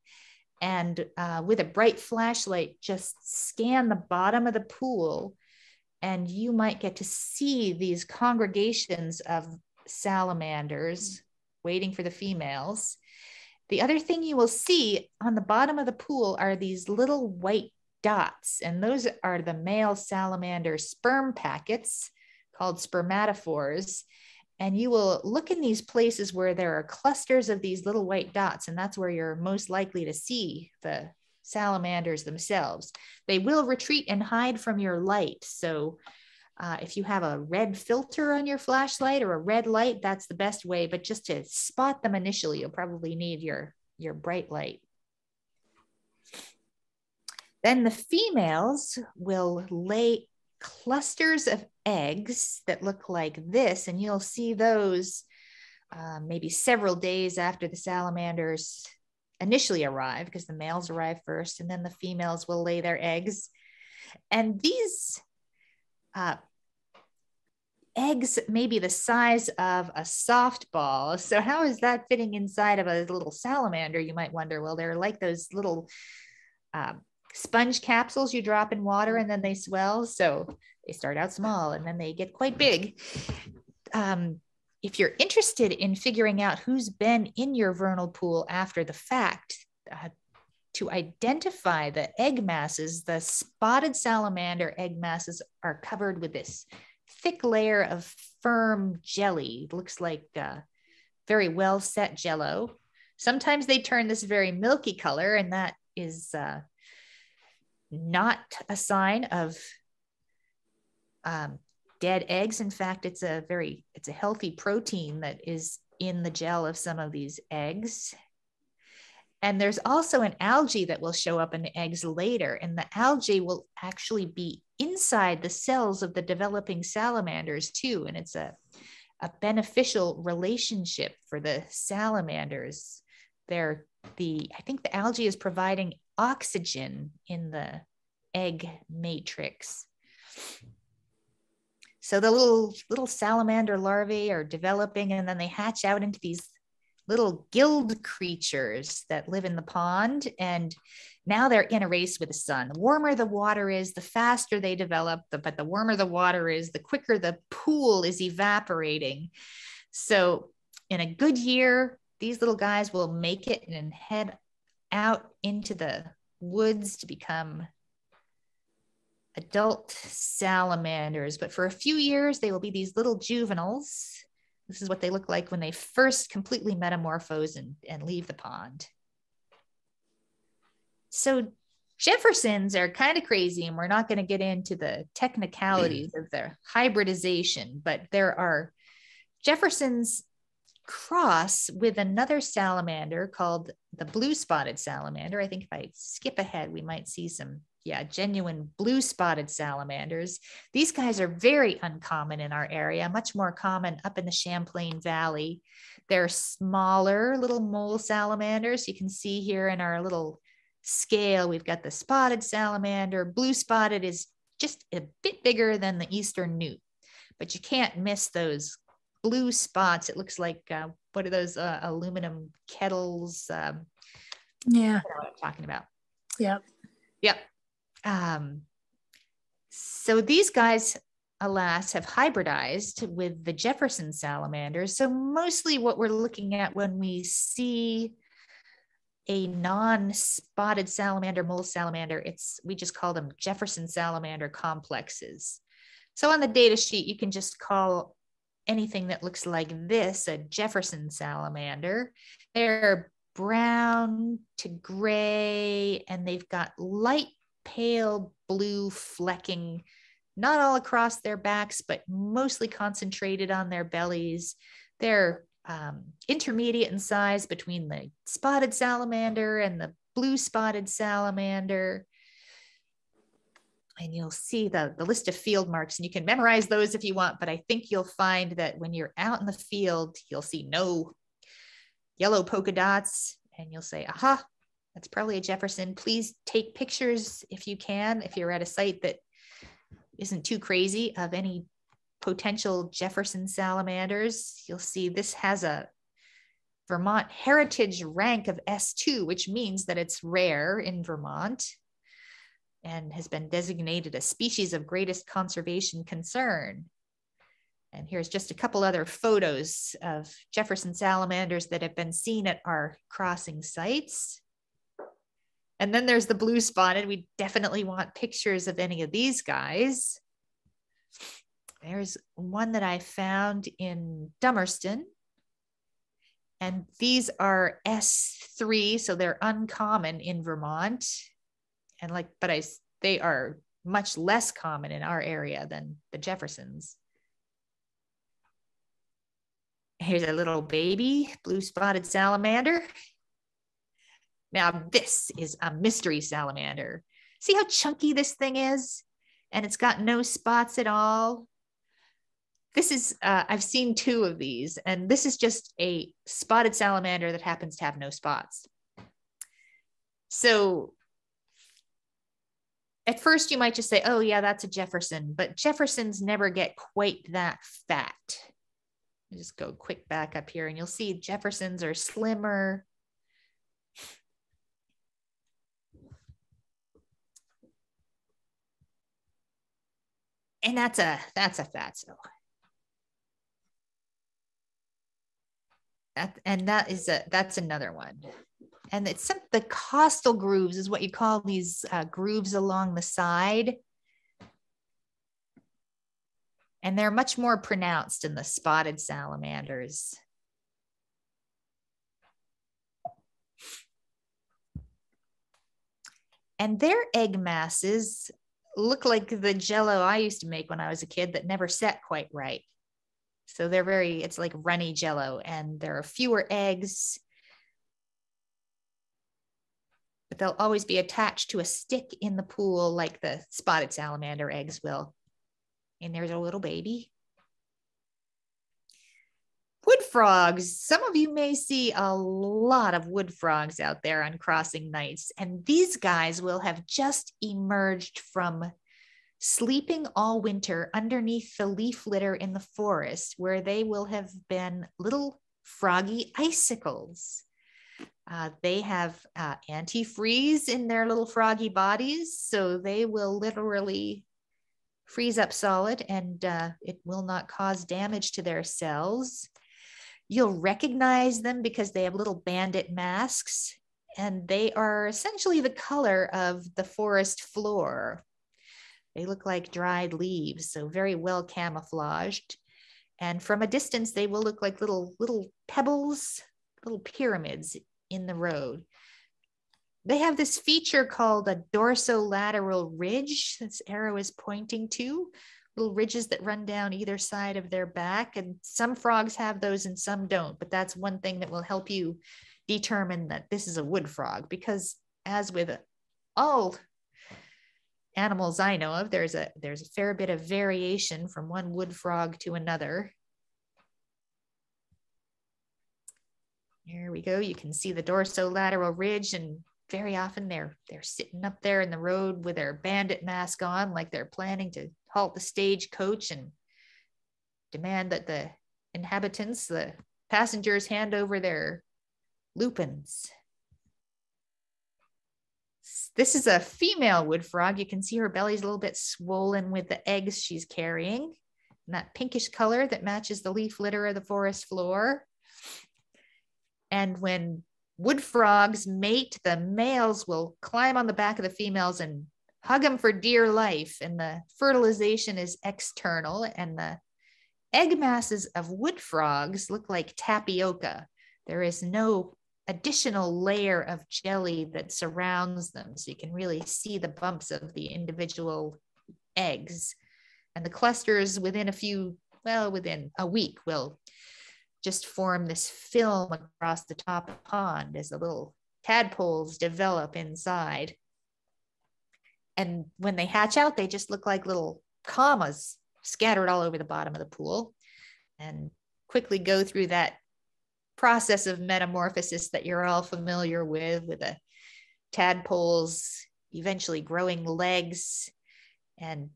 And with a bright flashlight, just scan the bottom of the pool and you might get to see these congregations of salamanders waiting for the females. The other thing you will see on the bottom of the pool are these little white dots, and those are the male salamander sperm packets called spermatophores. And you will look in these places where there are clusters of these little white dots, and that's where you're most likely to see the salamanders themselves. They will retreat and hide from your light. So if you have a red filter on your flashlight or a red light, that's the best way. But just to spot them initially, you'll probably need your bright light. Then the females will lay clusters of eggs that look like this, and you'll see those maybe several days after the salamanders initially arrive, because the males arrive first and then the females will lay their eggs. And these eggs may be the size of a softball. So how is that fitting inside of a little salamander, you might wonder? Well, they're like those little sponge capsules you drop in water and then they swell. So they start out small and then they get quite big. If you're interested in figuring out who's been in your vernal pool after the fact, to identify the egg masses, the spotted salamander egg masses are covered with this thick layer of firm jelly. It looks like very well set jello. Sometimes they turn this very milky color, and that is not a sign of dead eggs. In fact, it's a healthy protein that is in the gel of some of these eggs. And there's also an algae that will show up in the eggs later, and the algae will actually be inside the cells of the developing salamanders too. And it's a beneficial relationship for the salamanders. I think the algae is providing oxygen in the egg matrix. So the little salamander larvae are developing, and then they hatch out into these little gilled creatures that live in the pond. And now they're in a race with the sun. The warmer the water is, the faster they develop, but the warmer the water is, the quicker the pool is evaporating. So in a good year, these little guys will make it and head out into the woods to become adult salamanders. But for a few years, they will be these little juveniles. This is what they look like when they first completely metamorphose and leave the pond. So Jeffersons are kind of crazy, and we're not going to get into the technicalities of their hybridization, but there are Jeffersons cross with another salamander called the blue spotted salamander. I think if I skip ahead, we might see some genuine blue spotted salamanders. These guys are very uncommon in our area, much more common up in the Champlain Valley. They're smaller little mole salamanders. You can see here in our little scale, we've got the spotted salamander. Blue spotted is just a bit bigger than the eastern newt, but you can't miss those blue spots. It looks like, what are those aluminum kettles? Yeah. You know what I'm talking about. Yep. Yep. So these guys, alas, have hybridized with the Jefferson salamanders. So mostly what we're looking at when we see a non-spotted salamander, mole salamander, we just call them Jefferson salamander complexes. So on the data sheet, you can just call anything that looks like this a Jefferson salamander. They're brown to gray, and they've got light pale blue flecking, not all across their backs, but mostly concentrated on their bellies. They're intermediate in size between the spotted salamander and the blue spotted salamander. And you'll see the list of field marks, and you can memorize those if you want, but I think you'll find that when you're out in the field, you'll see no yellow polka dots, and you'll say, aha, that's probably a Jefferson. Please take pictures if you can, if you're at a site that isn't too crazy, of any potential Jefferson salamanders. You'll see this has a Vermont heritage rank of S2, which means that it's rare in Vermont and has been designated a species of greatest conservation concern. And here's just a couple other photos of Jefferson salamanders that have been seen at our crossing sites. And then there's the blue spotted. We definitely want pictures of any of these guys. There's one that I found in Dummerston. And these are S3, so they're uncommon in Vermont. And they are much less common in our area than the Jeffersons. Here's a little baby blue spotted salamander. Now this is a mystery salamander. See how chunky this thing is? And it's got no spots at all. This is, I've seen two of these, and this is just a spotted salamander that happens to have no spots. So at first you might just say, oh yeah, that's a Jefferson, but Jeffersons never get quite that fat. Just go quick back up here and you'll see Jeffersons are slimmer. And that's a fatso. That's another one. And it's the costal grooves is what you call these grooves along the side. And they're much more pronounced in the spotted salamanders. And their egg masses look like the jello I used to make when I was a kid that never set quite right. So it's like runny jello, and there are fewer eggs, but they'll always be attached to a stick in the pool like the spotted salamander eggs will. And there's a little baby. Wood frogs. Some of you may see a lot of wood frogs out there on crossing nights, and these guys will have just emerged from sleeping all winter underneath the leaf litter in the forest, where they will have been little froggy icicles. They have antifreeze in their little froggy bodies, so they will literally freeze up solid, and it will not cause damage to their cells. You'll recognize them because they have little bandit masks, and they are essentially the color of the forest floor. They look like dried leaves, so very well camouflaged. And from a distance, they will look like little pebbles, little pyramids in the road. They have this feature called a dorsolateral ridge. This arrow is pointing to little ridges that run down either side of their back. And some frogs have those and some don't, but that's one thing that will help you determine that this is a wood frog, because as with all animals I know of, there's a fair bit of variation from one wood frog to another. Here we go. You can see the dorsolateral ridge, and very often they're sitting up there in the road with their bandit mask on, like they're planning to halt the stagecoach and demand that the inhabitants, the passengers, hand over their lupins. This is a female wood frog. You can see her belly's a little bit swollen with the eggs she's carrying, and that pinkish color that matches the leaf litter of the forest floor. And when wood frogs mate, the males will climb on the back of the females and hug them for dear life. And the fertilization is external, and the egg masses of wood frogs look like tapioca. There is no additional layer of jelly that surrounds them, so you can really see the bumps of the individual eggs. And the clusters within a week will just form this film across the top of the pond as the little tadpoles develop inside. And when they hatch out, they just look like little commas scattered all over the bottom of the pool, and quickly go through that process of metamorphosis that you're all familiar with the tadpoles eventually growing legs, and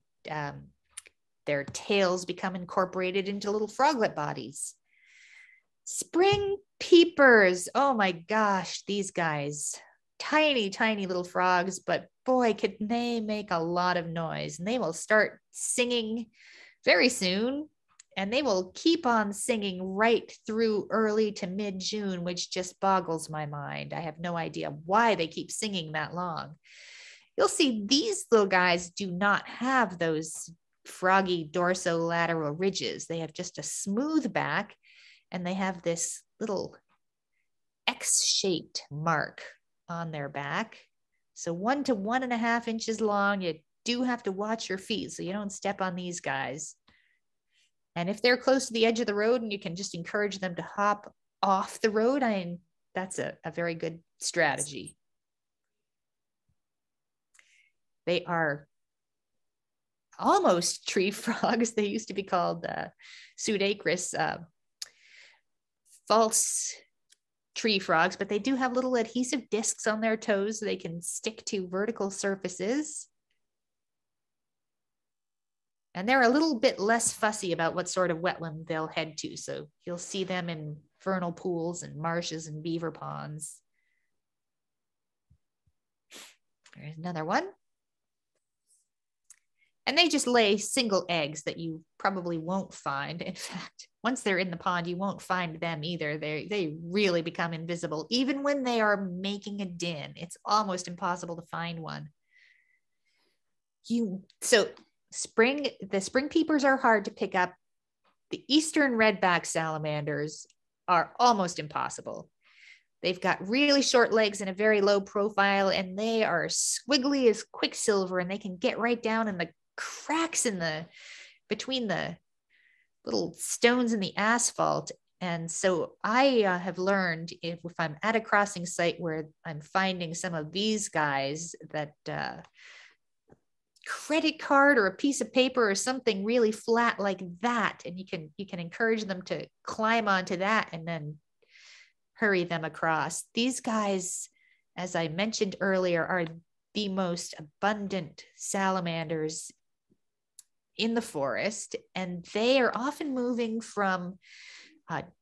their tails become incorporated into little froglet bodies. Spring peepers. Oh my gosh, these guys, tiny, tiny little frogs, but boy, could they make a lot of noise. And they will start singing very soon, and they will keep on singing right through early to mid-June, which just boggles my mind. I have no idea why they keep singing that long. You'll see these little guys do not have those froggy dorsolateral ridges. They have just a smooth back, and they have this little X-shaped mark on their back. So 1 to 1.5 inches long. You do have to watch your feet so you don't step on these guys. And if they're close to the edge of the road and you can just encourage them to hop off the road, that's a very good strategy. They are almost tree frogs. They used to be called pseudacris, false tree frogs, but they do have little adhesive discs on their toes so they can stick to vertical surfaces. And they're a little bit less fussy about what sort of wetland they'll head to. So you'll see them in vernal pools and marshes and beaver ponds. There's another one. And they just lay single eggs that you probably won't find. In fact, once they're in the pond, you won't find them either. They really become invisible. Even when they are making a din, it's almost impossible to find one. The spring peepers are hard to pick up. The eastern redback salamanders are almost impossible. They've got really short legs and a very low profile, and they are squiggly as quicksilver, and they can get right down in the cracks between the little stones in the asphalt. And so I have learned if I'm at a crossing site where I'm finding some of these guys, that credit card or a piece of paper or something really flat like that, and you can encourage them to climb onto that and then hurry them across. These guys, as I mentioned earlier, are the most abundant salamanders in the forest, and they are often moving from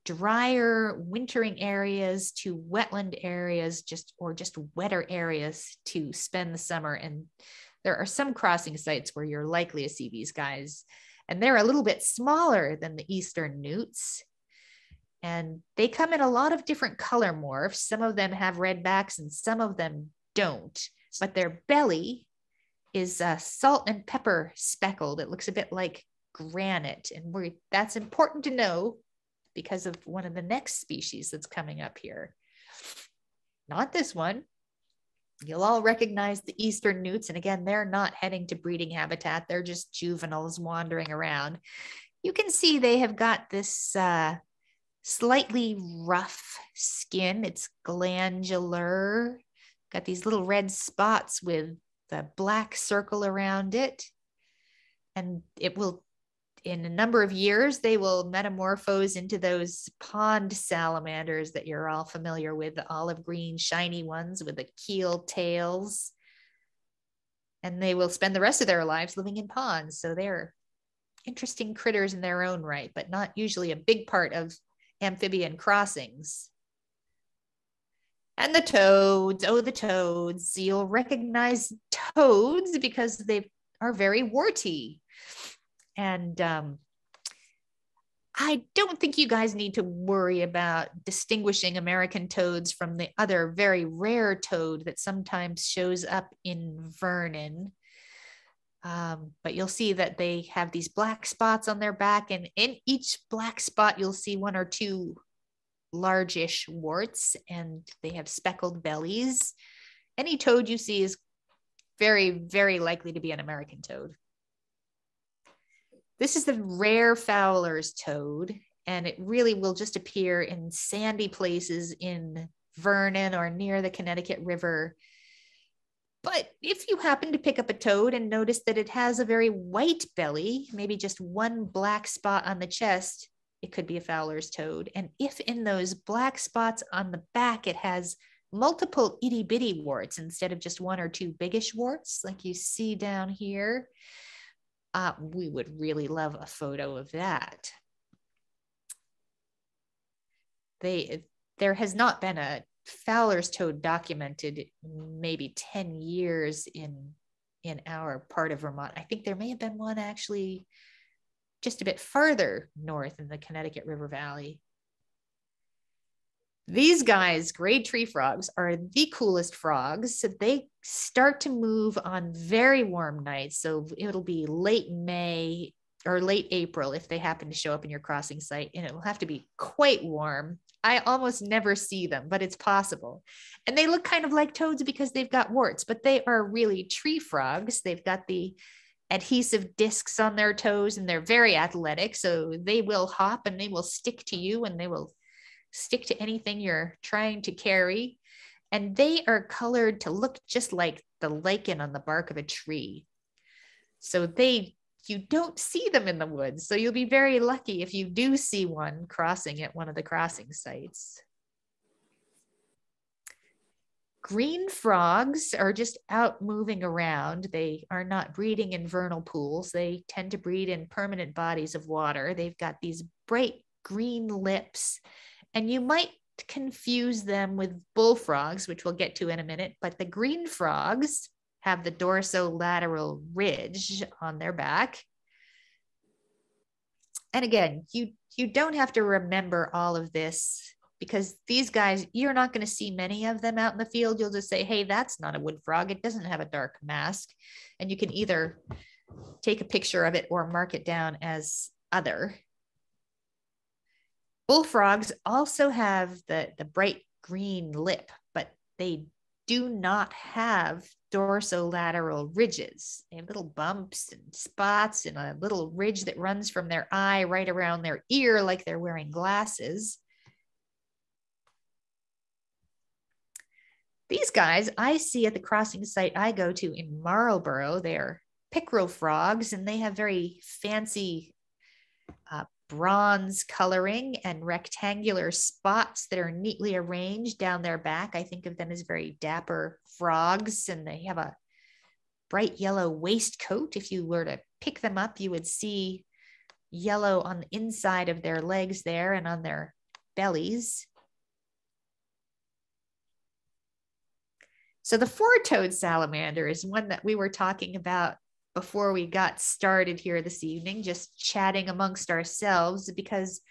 drier wintering areas to wetland areas, just wetter areas to spend the summer. And there are some crossing sites where you're likely to see these guys, and they're a little bit smaller than the eastern newts. And they come in a lot of different color morphs. Some of them have red backs and some of them don't, but their belly is salt and pepper speckled. It looks a bit like granite, and that's important to know because of one of the next species that's coming up here. Not this one. You'll all recognize the eastern newts, and again, they're not heading to breeding habitat. They're just juveniles wandering around. You can see they have got this slightly rough skin. It's glandular, got these little red spots with the black circle around it. And it will, in a number of years, they will metamorphose into those pond salamanders that you're all familiar with, the olive green, shiny ones with the keel tails. And they will spend the rest of their lives living in ponds. So they're interesting critters in their own right, but not usually a big part of amphibian crossings. And the toads, the toads. You'll recognize toads because they are very warty. And I don't think you guys need to worry about distinguishing American toads from the other very rare toad that sometimes shows up in Vernon. But you'll see that they have these black spots on their back, and in each black spot, you'll see one or two largish warts, and they have speckled bellies. Any toad you see is very, very likely to be an American toad. This is the rare Fowler's toad, and it really will just appear in sandy places in Vernon or near the Connecticut River. But if you happen to pick up a toad and notice that it has a very white belly, maybe just one black spot on the chest, it could be a Fowler's toad. And if in those black spots on the back, it has multiple itty bitty warts instead of just one or two biggish warts, like you see down here, we would really love a photo of that. There has not been a Fowler's toad documented maybe 10 years in our part of Vermont. I think there may have been one actually just a bit farther north in the Connecticut River Valley. These guys, gray tree frogs, are the coolest frogs. So they start to move on very warm nights. So it'll be late May or late April if they happen to show up in your crossing site, and it will have to be quite warm. I almost never see them, but it's possible. And they look kind of like toads because they've got warts, but they are really tree frogs. They've got the adhesive discs on their toes, and they're very athletic. So they will hop and they will stick to you, and they will stick to anything you're trying to carry. And they are colored to look just like the lichen on the bark of a tree. So you don't see them in the woods. So you'll be very lucky if you do see one crossing at one of the crossing sites. Green frogs are just out moving around. They are not breeding in vernal pools. They tend to breed in permanent bodies of water. They've got these bright green lips, and you might confuse them with bullfrogs, which we'll get to in a minute, but the green frogs have the dorsolateral ridge on their back. And again, you don't have to remember all of this, because these guys, you're not going to see many of them out in the field. You'll just say, hey, that's not a wood frog. It doesn't have a dark mask. And you can either take a picture of it or mark it down as other. Bullfrogs also have the bright green lip, but they do not have dorsolateral ridges. They have little bumps and spots and a little ridge that runs from their eye right around their ear, like they're wearing glasses. These guys I see at the crossing site I go to in Marlborough. They're Pickerel Frogs, and they have very fancy bronze coloring and rectangular spots that are neatly arranged down their back. I think of them as very dapper frogs, and they have a bright yellow waistcoat. If you were to pick them up, you would see yellow on the inside of their legs there and on their bellies. So the four-toed salamander is one that we were talking about before we got started here this evening, just chatting amongst ourselves, because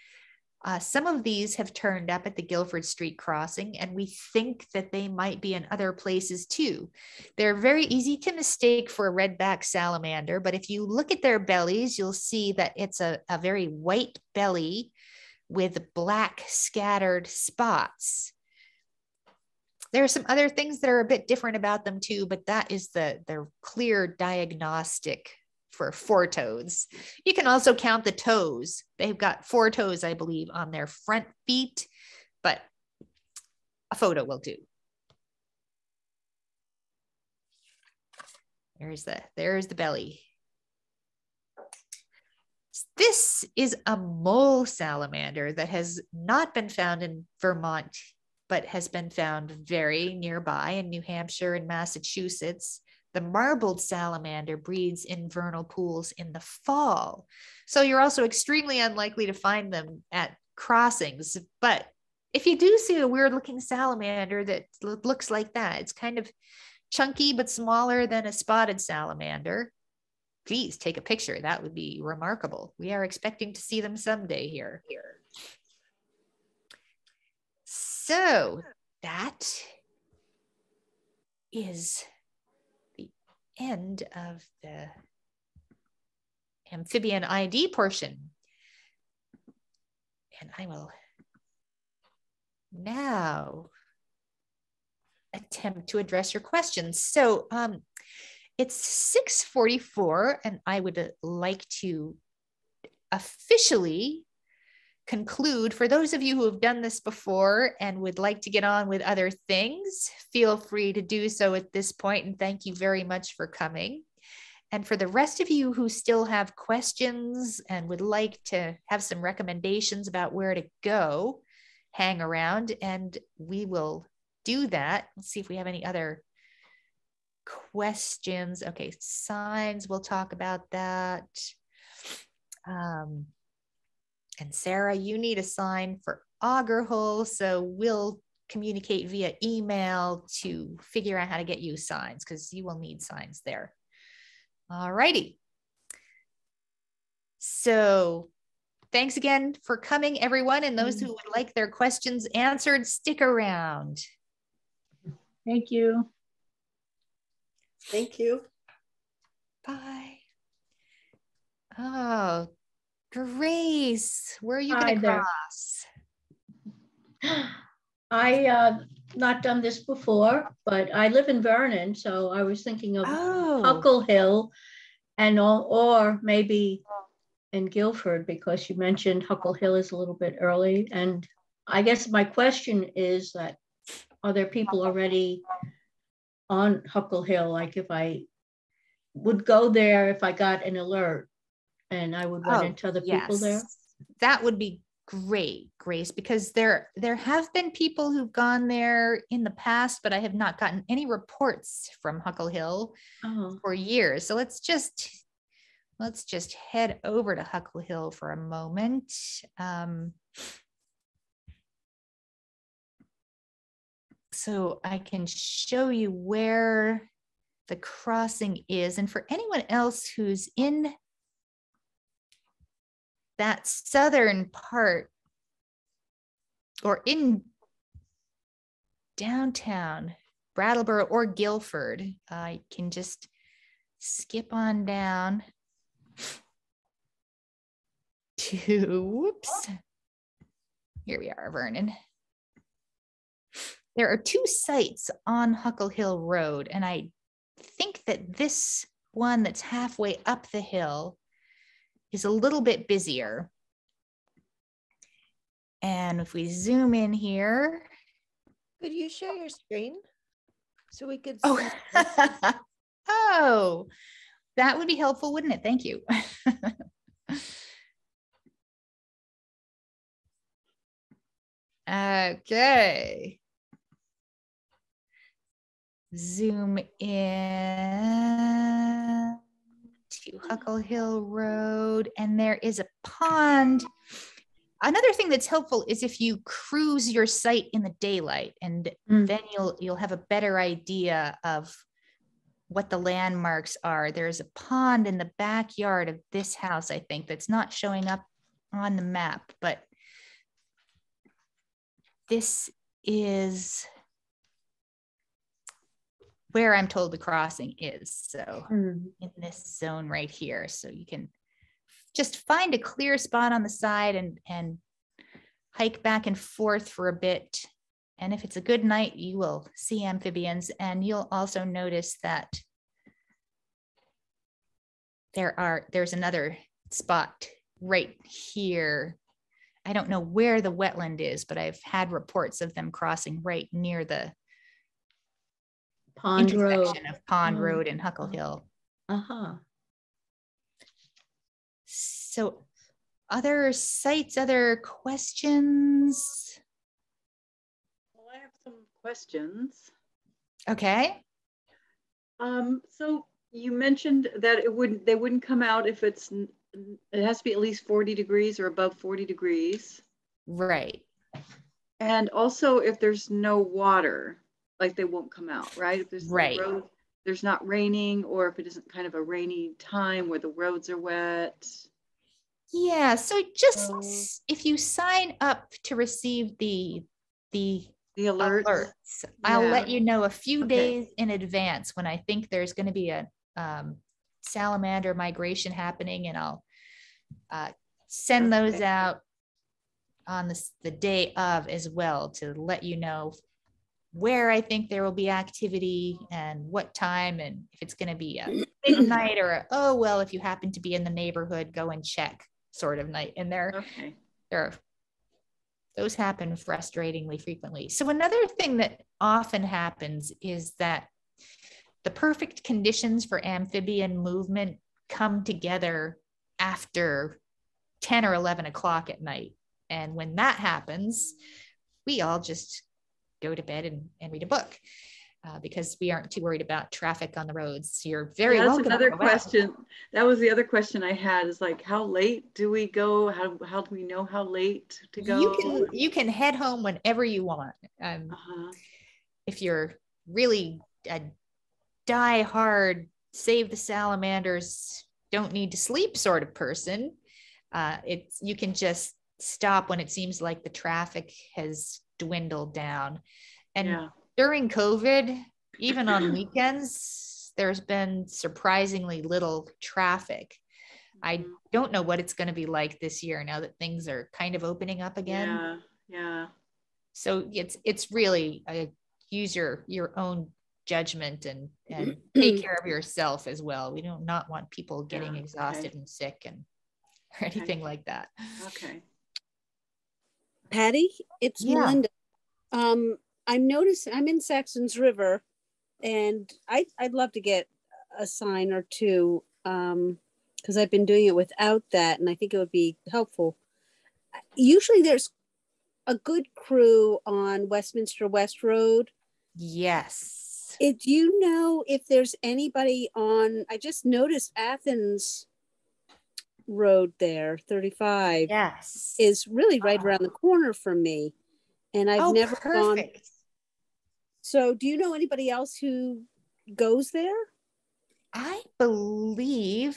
some of these have turned up at the Guilford Street crossing, and we think that they might be in other places too. They're very easy to mistake for a redback salamander, but if you look at their bellies, you'll see that it's a very white belly with black scattered spots. There are some other things that are a bit different about them too, but that is the clear diagnostic for four-toeds. You can also count the toes. They've got 4 toes, I believe, on their front feet, but a photo will do. There's the belly. This is a mole salamander that has not been found in Vermont, but has been found very nearby in New Hampshire and Massachusetts. The marbled salamander breeds in vernal pools in the fall. So you're also extremely unlikely to find them at crossings. But if you do see a weird looking salamander that looks like that, it's kind of chunky but smaller than a spotted salamander, please take a picture. That would be remarkable. We are expecting to see them someday here. So that is the end of the amphibian ID portion. And I will now attempt to address your questions. So it's 6:44, and I would like to officially conclude. For those of you who have done this before and would like to get on with other things, feel free to do so at this point, and thank you very much for coming. And for the rest of you who still have questions and would like to have some recommendations about where to go, hang around and we will do that. Let's see if we have any other questions. Okay, signs, we'll talk about that. And Sarah, you need a sign for auger hole, so we'll communicate via email to figure out how to get you signs, because you will need signs there. All righty. So thanks again for coming, everyone, and those who would like their questions answered, stick around. Thank you. Thank you. Bye. Oh, Grace, where are you Hi going to there. cross? I not done this before, but I live in Vernon, so I was thinking of Huckle Hill, and or maybe in Guilford, because you mentioned Huckle Hill is a little bit early. And I guess my question is that, are there people already on Huckle Hill? Like if I would go there, if I got an alert and I would run into other people there? That would be great, Grace, because there have been people who've gone there in the past, but I have not gotten any reports from Huckle Hill for years. So let's just head over to Huckle Hill for a moment. So I can show you where the crossing is. And for anyone else who's in that southern part or in downtown Brattleboro or Guilford, I can just skip on down to, whoops, here we are, Vernon. There are two sites on Huckle Hill Road, and I think that this one that's halfway up the hill is a little bit busier. And if we zoom in here. Could you share your screen so we could see? Oh, oh, that would be helpful, wouldn't it? Thank you. Okay. Zoom in to Huckle Hill Road, and there is a pond. Another thing that's helpful is if you cruise your site in the daylight, and then you'll have a better idea of what the landmarks are. There's a pond in the backyard of this house, I think, that's not showing up on the map, but this is where I'm told the crossing is. So in this zone right here. So you can just find a clear spot on the side and hike back and forth for a bit. And if it's a good night, you will see amphibians. And you'll also notice that there's another spot right here. I don't know where the wetland is, but I've had reports of them crossing right near the Pond Road. intersection of Pond Road and Huckle Hill. So other sites, other questions? Well, I have some questions. Okay. So you mentioned that they wouldn't come out if it has to be at least 40 degrees or above 40 degrees. Right. And also if there's no water, like they won't come out, right? If there's right. no road, there's not raining, or if it isn't kind of a rainy time where the roads are wet. Yeah, so just if you sign up to receive the alerts, I'll let you know a few days in advance when I think there's going to be a salamander migration happening, and I'll send those out on the day of as well to let you know where I think there will be activity and what time, and if it's going to be a midnight or if you happen to be in the neighborhood, go and check sort of night. And those happen frustratingly frequently. So another thing that often happens is that the perfect conditions for amphibian movement come together after 10 or 11 o'clock at night. And when that happens, we all just go to bed and read a book because we aren't too worried about traffic on the roads. You're very welcome. That's another question. That was the other question I had, is like, how late do we go? How do we know how late to go? You can head home whenever you want. If you're really a die-hard, save the salamanders, don't need to sleep sort of person, you can just stop when it seems like the traffic has dwindled down. And during COVID, even on weekends, there's been surprisingly little traffic. I don't know what it's going to be like this year now that things are kind of opening up again. So it's really use your own judgment and take care of yourself as well. We do not want people getting exhausted and sick or anything like that. Patty, it's Melinda. I'm noticing I'm in Saxon's River, and I'd love to get a sign or two because I've been doing it without that, and I think it would be helpful. Usually there's a good crew on Westminster West Road. Yes. Do you know if there's anybody on, I just noticed Athens Road there, 35. Yes. Is really right around the corner from me. And I've never gone. So do you know anybody else who goes there? I believe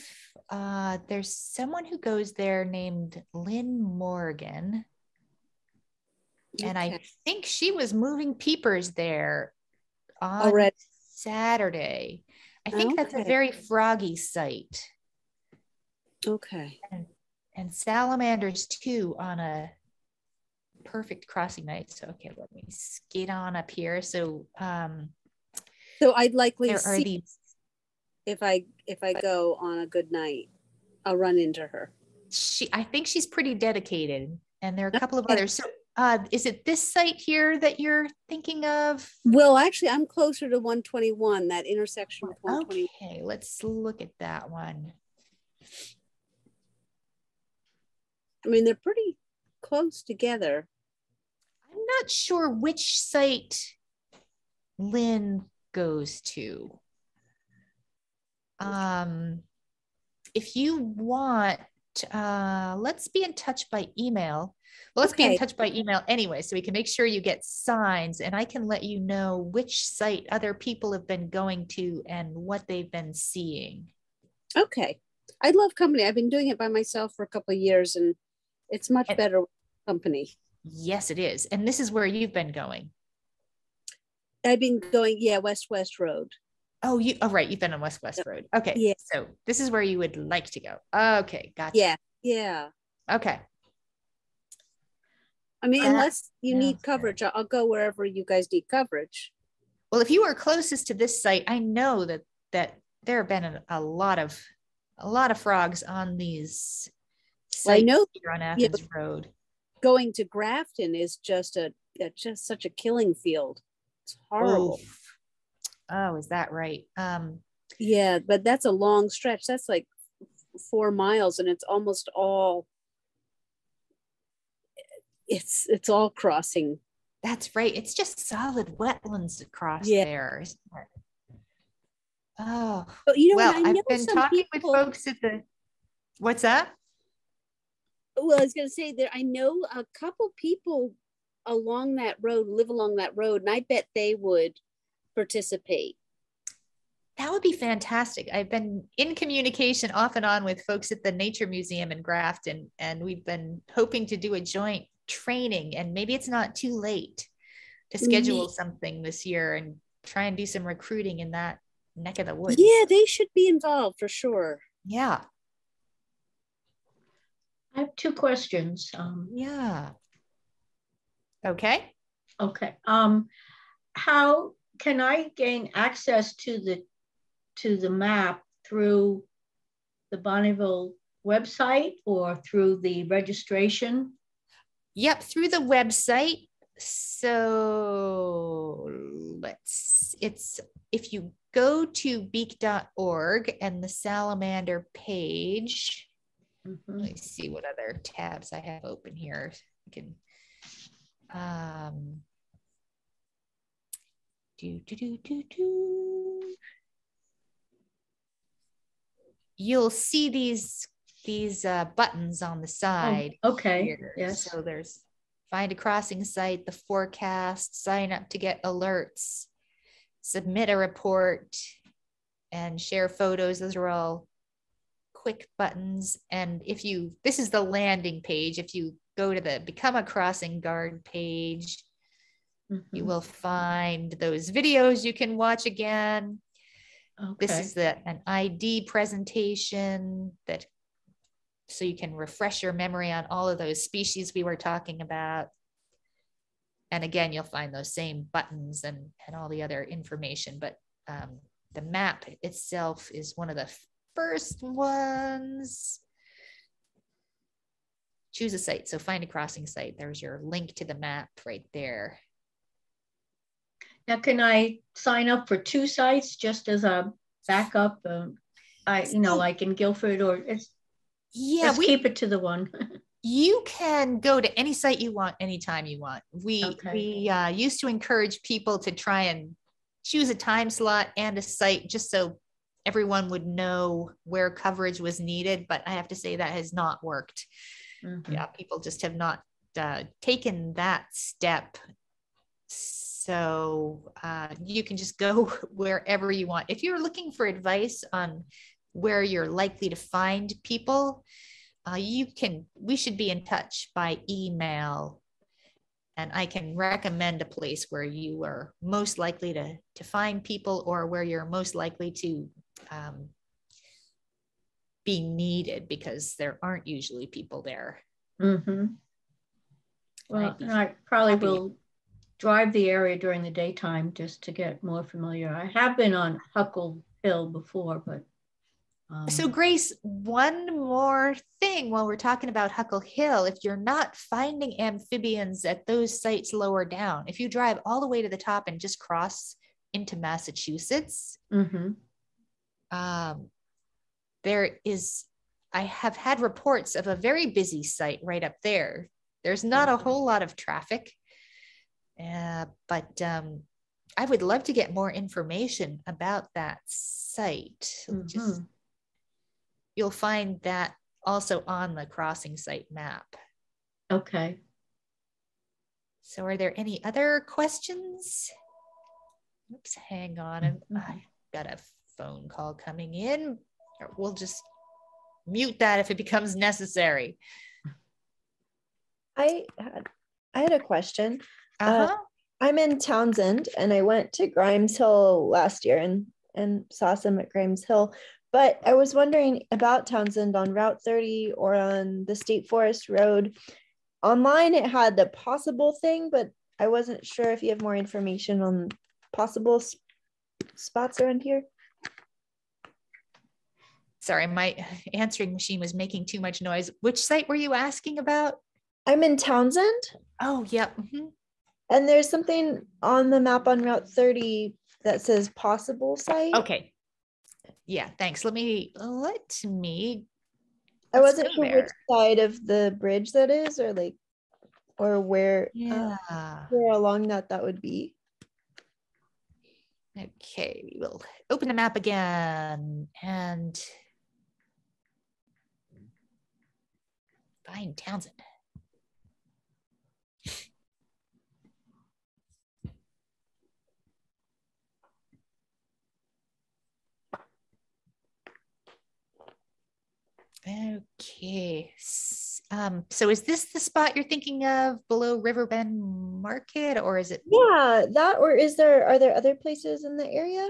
there's someone who goes there named Lynn Morgan. And I think she was moving peepers there on Saturday. I think that's a very froggy site. Okay. And salamanders too on a perfect crossing night. So, okay, let me skate on up here. So, so I'd likely there see are these. If I go on a good night, I'll run into her. I think she's pretty dedicated, and there are a couple of others. So, is it this site here that you're thinking of? Well, actually, I'm closer to 121, that intersection with 121. Okay, let's look at that one. I mean, they're pretty close together. I'm not sure which site Lynn goes to. If you want, let's be in touch by email. Well, let's be in touch by email anyway, so we can make sure you get signs, and I can let you know which site other people have been going to and what they've been seeing. Okay. I love company. I've been doing it by myself for a couple of years, and it's much better with company. Yes, it is. And this is where you've been going. I've been going, West Road. Oh, right. You've been on West Road. Okay. Yeah. So this is where you would like to go. Okay. Gotcha. Yeah. Okay. I mean, unless you need coverage, I'll go wherever you guys need coverage. Well, if you are closest to this site, I know that there have been a lot of frogs on these sites here on Athens Road. Going to Grafton is just such a killing field. It's horrible. Oh, is that right? Yeah, but that's a long stretch. That's like 4 miles, and it's almost all. It's all crossing. That's right. It's just solid wetlands across there, isn't it? Oh, but I've been talking with folks at the. What's that? Well, I was going to say that I know a couple people along that road, live along that road, and I bet they would participate. That would be fantastic. I've been in communication off and on with folks at the Nature Museum in Grafton, and we've been hoping to do a joint training, and maybe it's not too late to schedule something this year and try and do some recruiting in that neck of the woods. Yeah, they should be involved for sure. Yeah. I have 2 questions. Yeah. Okay. How can I gain access to the map through the Bonneville website or through the registration? Yep, through the website. So if you go to beak.org and the salamander page, let me see what other tabs I have open here. I can you'll see these buttons on the side. Oh, okay. Here. Yes. So there's find a crossing site, the forecast, sign up to get alerts, submit a report, and share photos. Those are all quick buttons. And this is the landing page. If you go to the Become a Crossing Guard page, you will find those videos you can watch again. Okay. This is an ID presentation so you can refresh your memory on all of those species we were talking about. And again, you'll find those same buttons and all the other information, but the map itself is one of the first ones. Choose a site. So find a crossing site. There's your link to the map right there. Now, can I sign up for 2 sites just as a backup? Like in Guilford, or keep it to the one. You can go to any site you want, anytime you want. We used to encourage people to try and choose a time slot and a site just so everyone would know where coverage was needed. But I have to say that has not worked. Yeah, people just have not taken that step So you can just go wherever you want. If you're looking for advice on where you're likely to find people, we should be in touch by email, and I can recommend a place where you are most likely to find people, or where you're most likely to be needed, because there aren't usually people there. Mm-hmm. Well, I probably will drive the area during the daytime just to get more familiar. I have been on Huckle Hill before, but. So Grace, one more thing while we're talking about Huckle Hill, if you're not finding amphibians at those sites lower down, if you drive all the way to the top and just cross into Massachusetts, mm-hmm. I have had reports of a very busy site right up there. There's not a whole lot of traffic, but I would love to get more information about that site. Mm-hmm. You'll find that also on the crossing site map. Okay. So are there any other questions? Oops, hang on. I've got a phone call coming in. We'll just mute that if it becomes necessary. I had a question. I'm in Townsend, and I went to Grimes Hill last year and saw some at Grimes Hill. But I was wondering about Townsend on Route 30 or on the State Forest Road. Online, it had the possible thing, but I wasn't sure if you have more information on possible spots around here. Sorry, my answering machine was making too much noise. Which site were you asking about? I'm in Townsend. Oh, yep. Yeah. Mm-hmm. And there's something on the map on Route 30 that says possible site. Okay. Yeah, thanks. Let me. I wasn't sure which side of the bridge that is, or where, where along that would be. Okay, we will open the map again and find Townsend. Okay, so is this the spot you're thinking of below Riverbend Market, or is it? Yeah, that, or are there other places in the area?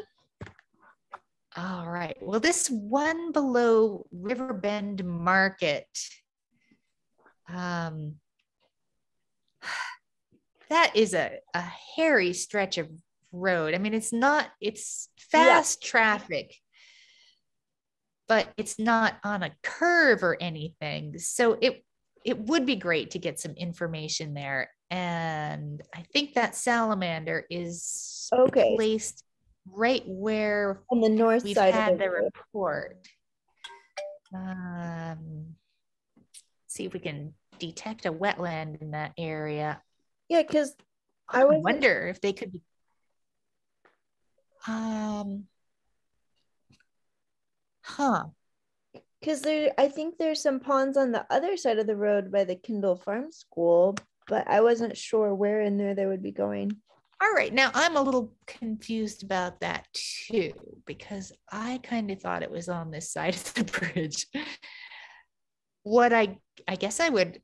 All right, well, this one below Riverbend Market, that is a hairy stretch of road. I mean, it's fast traffic, but it's not on a curve or anything. So it would be great to get some information there. And I think that salamander is placed right where on the north side had of the report. See if we can detect a wetland in that area. Yeah, because I wonder if they could be. Because I think there's some ponds on the other side of the road by the Kindle Farm School, but I wasn't sure where in there they would be going. All right, now I'm a little confused about that too, because I kind of thought it was on this side of the bridge. What I guess I would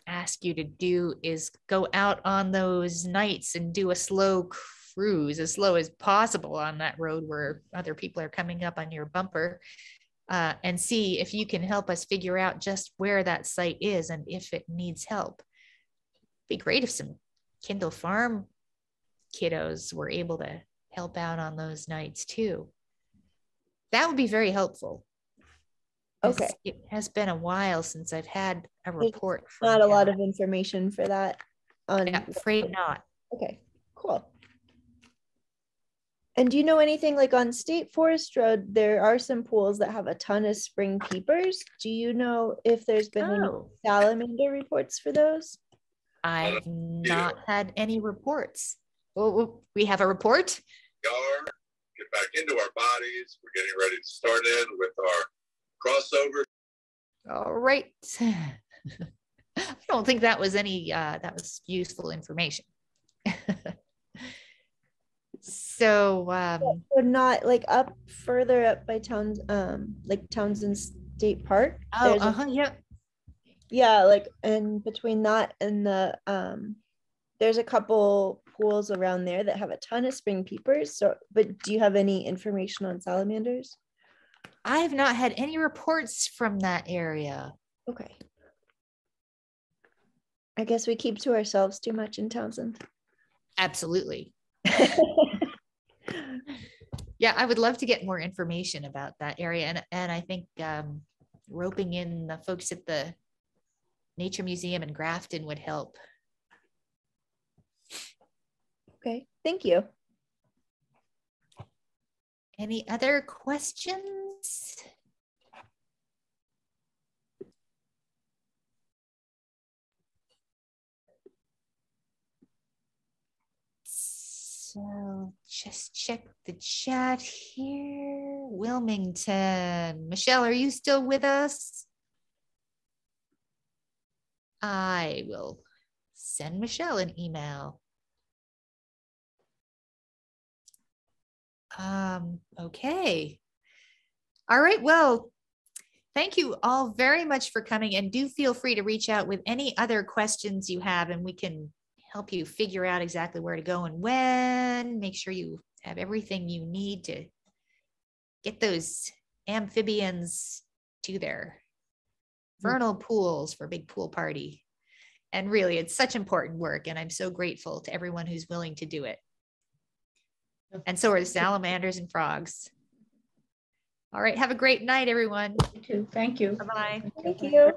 ask you to do is go out on those nights and do a slow cruise, as slow as possible on that road where other people are coming up on your bumper, and see if you can help us figure out just where that site is and if it needs help. It'd be great if some Kindle Farm kiddos were able to help out on those nights too. That would be very helpful. Okay. It has been a while since I've had a report. Not a lot of information for that. I'm afraid not. Okay, cool. And do you know anything, like on State Forest Road, there are some pools that have a ton of spring peepers. Do you know if there's been any salamander reports for those? I've not had any reports. Well, we have a report. Get back into our bodies. We're getting ready to start in with our crossover. All right. I don't think that was any that was useful information. So but not like up further up by like Townsend State Park. Yeah, like and between that and the there's a couple pools around there that have a ton of spring peepers. So, but do you have any information on salamanders? I have not had any reports from that area. Okay. I guess we keep to ourselves too much in Townsend. Absolutely. Yeah, I would love to get more information about that area. And I think roping in the folks at the Nature Museum in Grafton would help. Okay, thank you. Any other questions? So just check the chat here. Wilmington. Michelle, are you still with us? I will send Michelle an email. Okay. All right. Well, thank you all very much for coming, and do feel free to reach out with any other questions you have, and we can help you figure out exactly where to go and when. Make sure you have everything you need to get those amphibians to their vernal pools for a big pool party. And really, it's such important work, and I'm so grateful to everyone who's willing to do it. And so are the salamanders and frogs. All right, have a great night, everyone. You too. Thank you. Bye-bye. Thank you.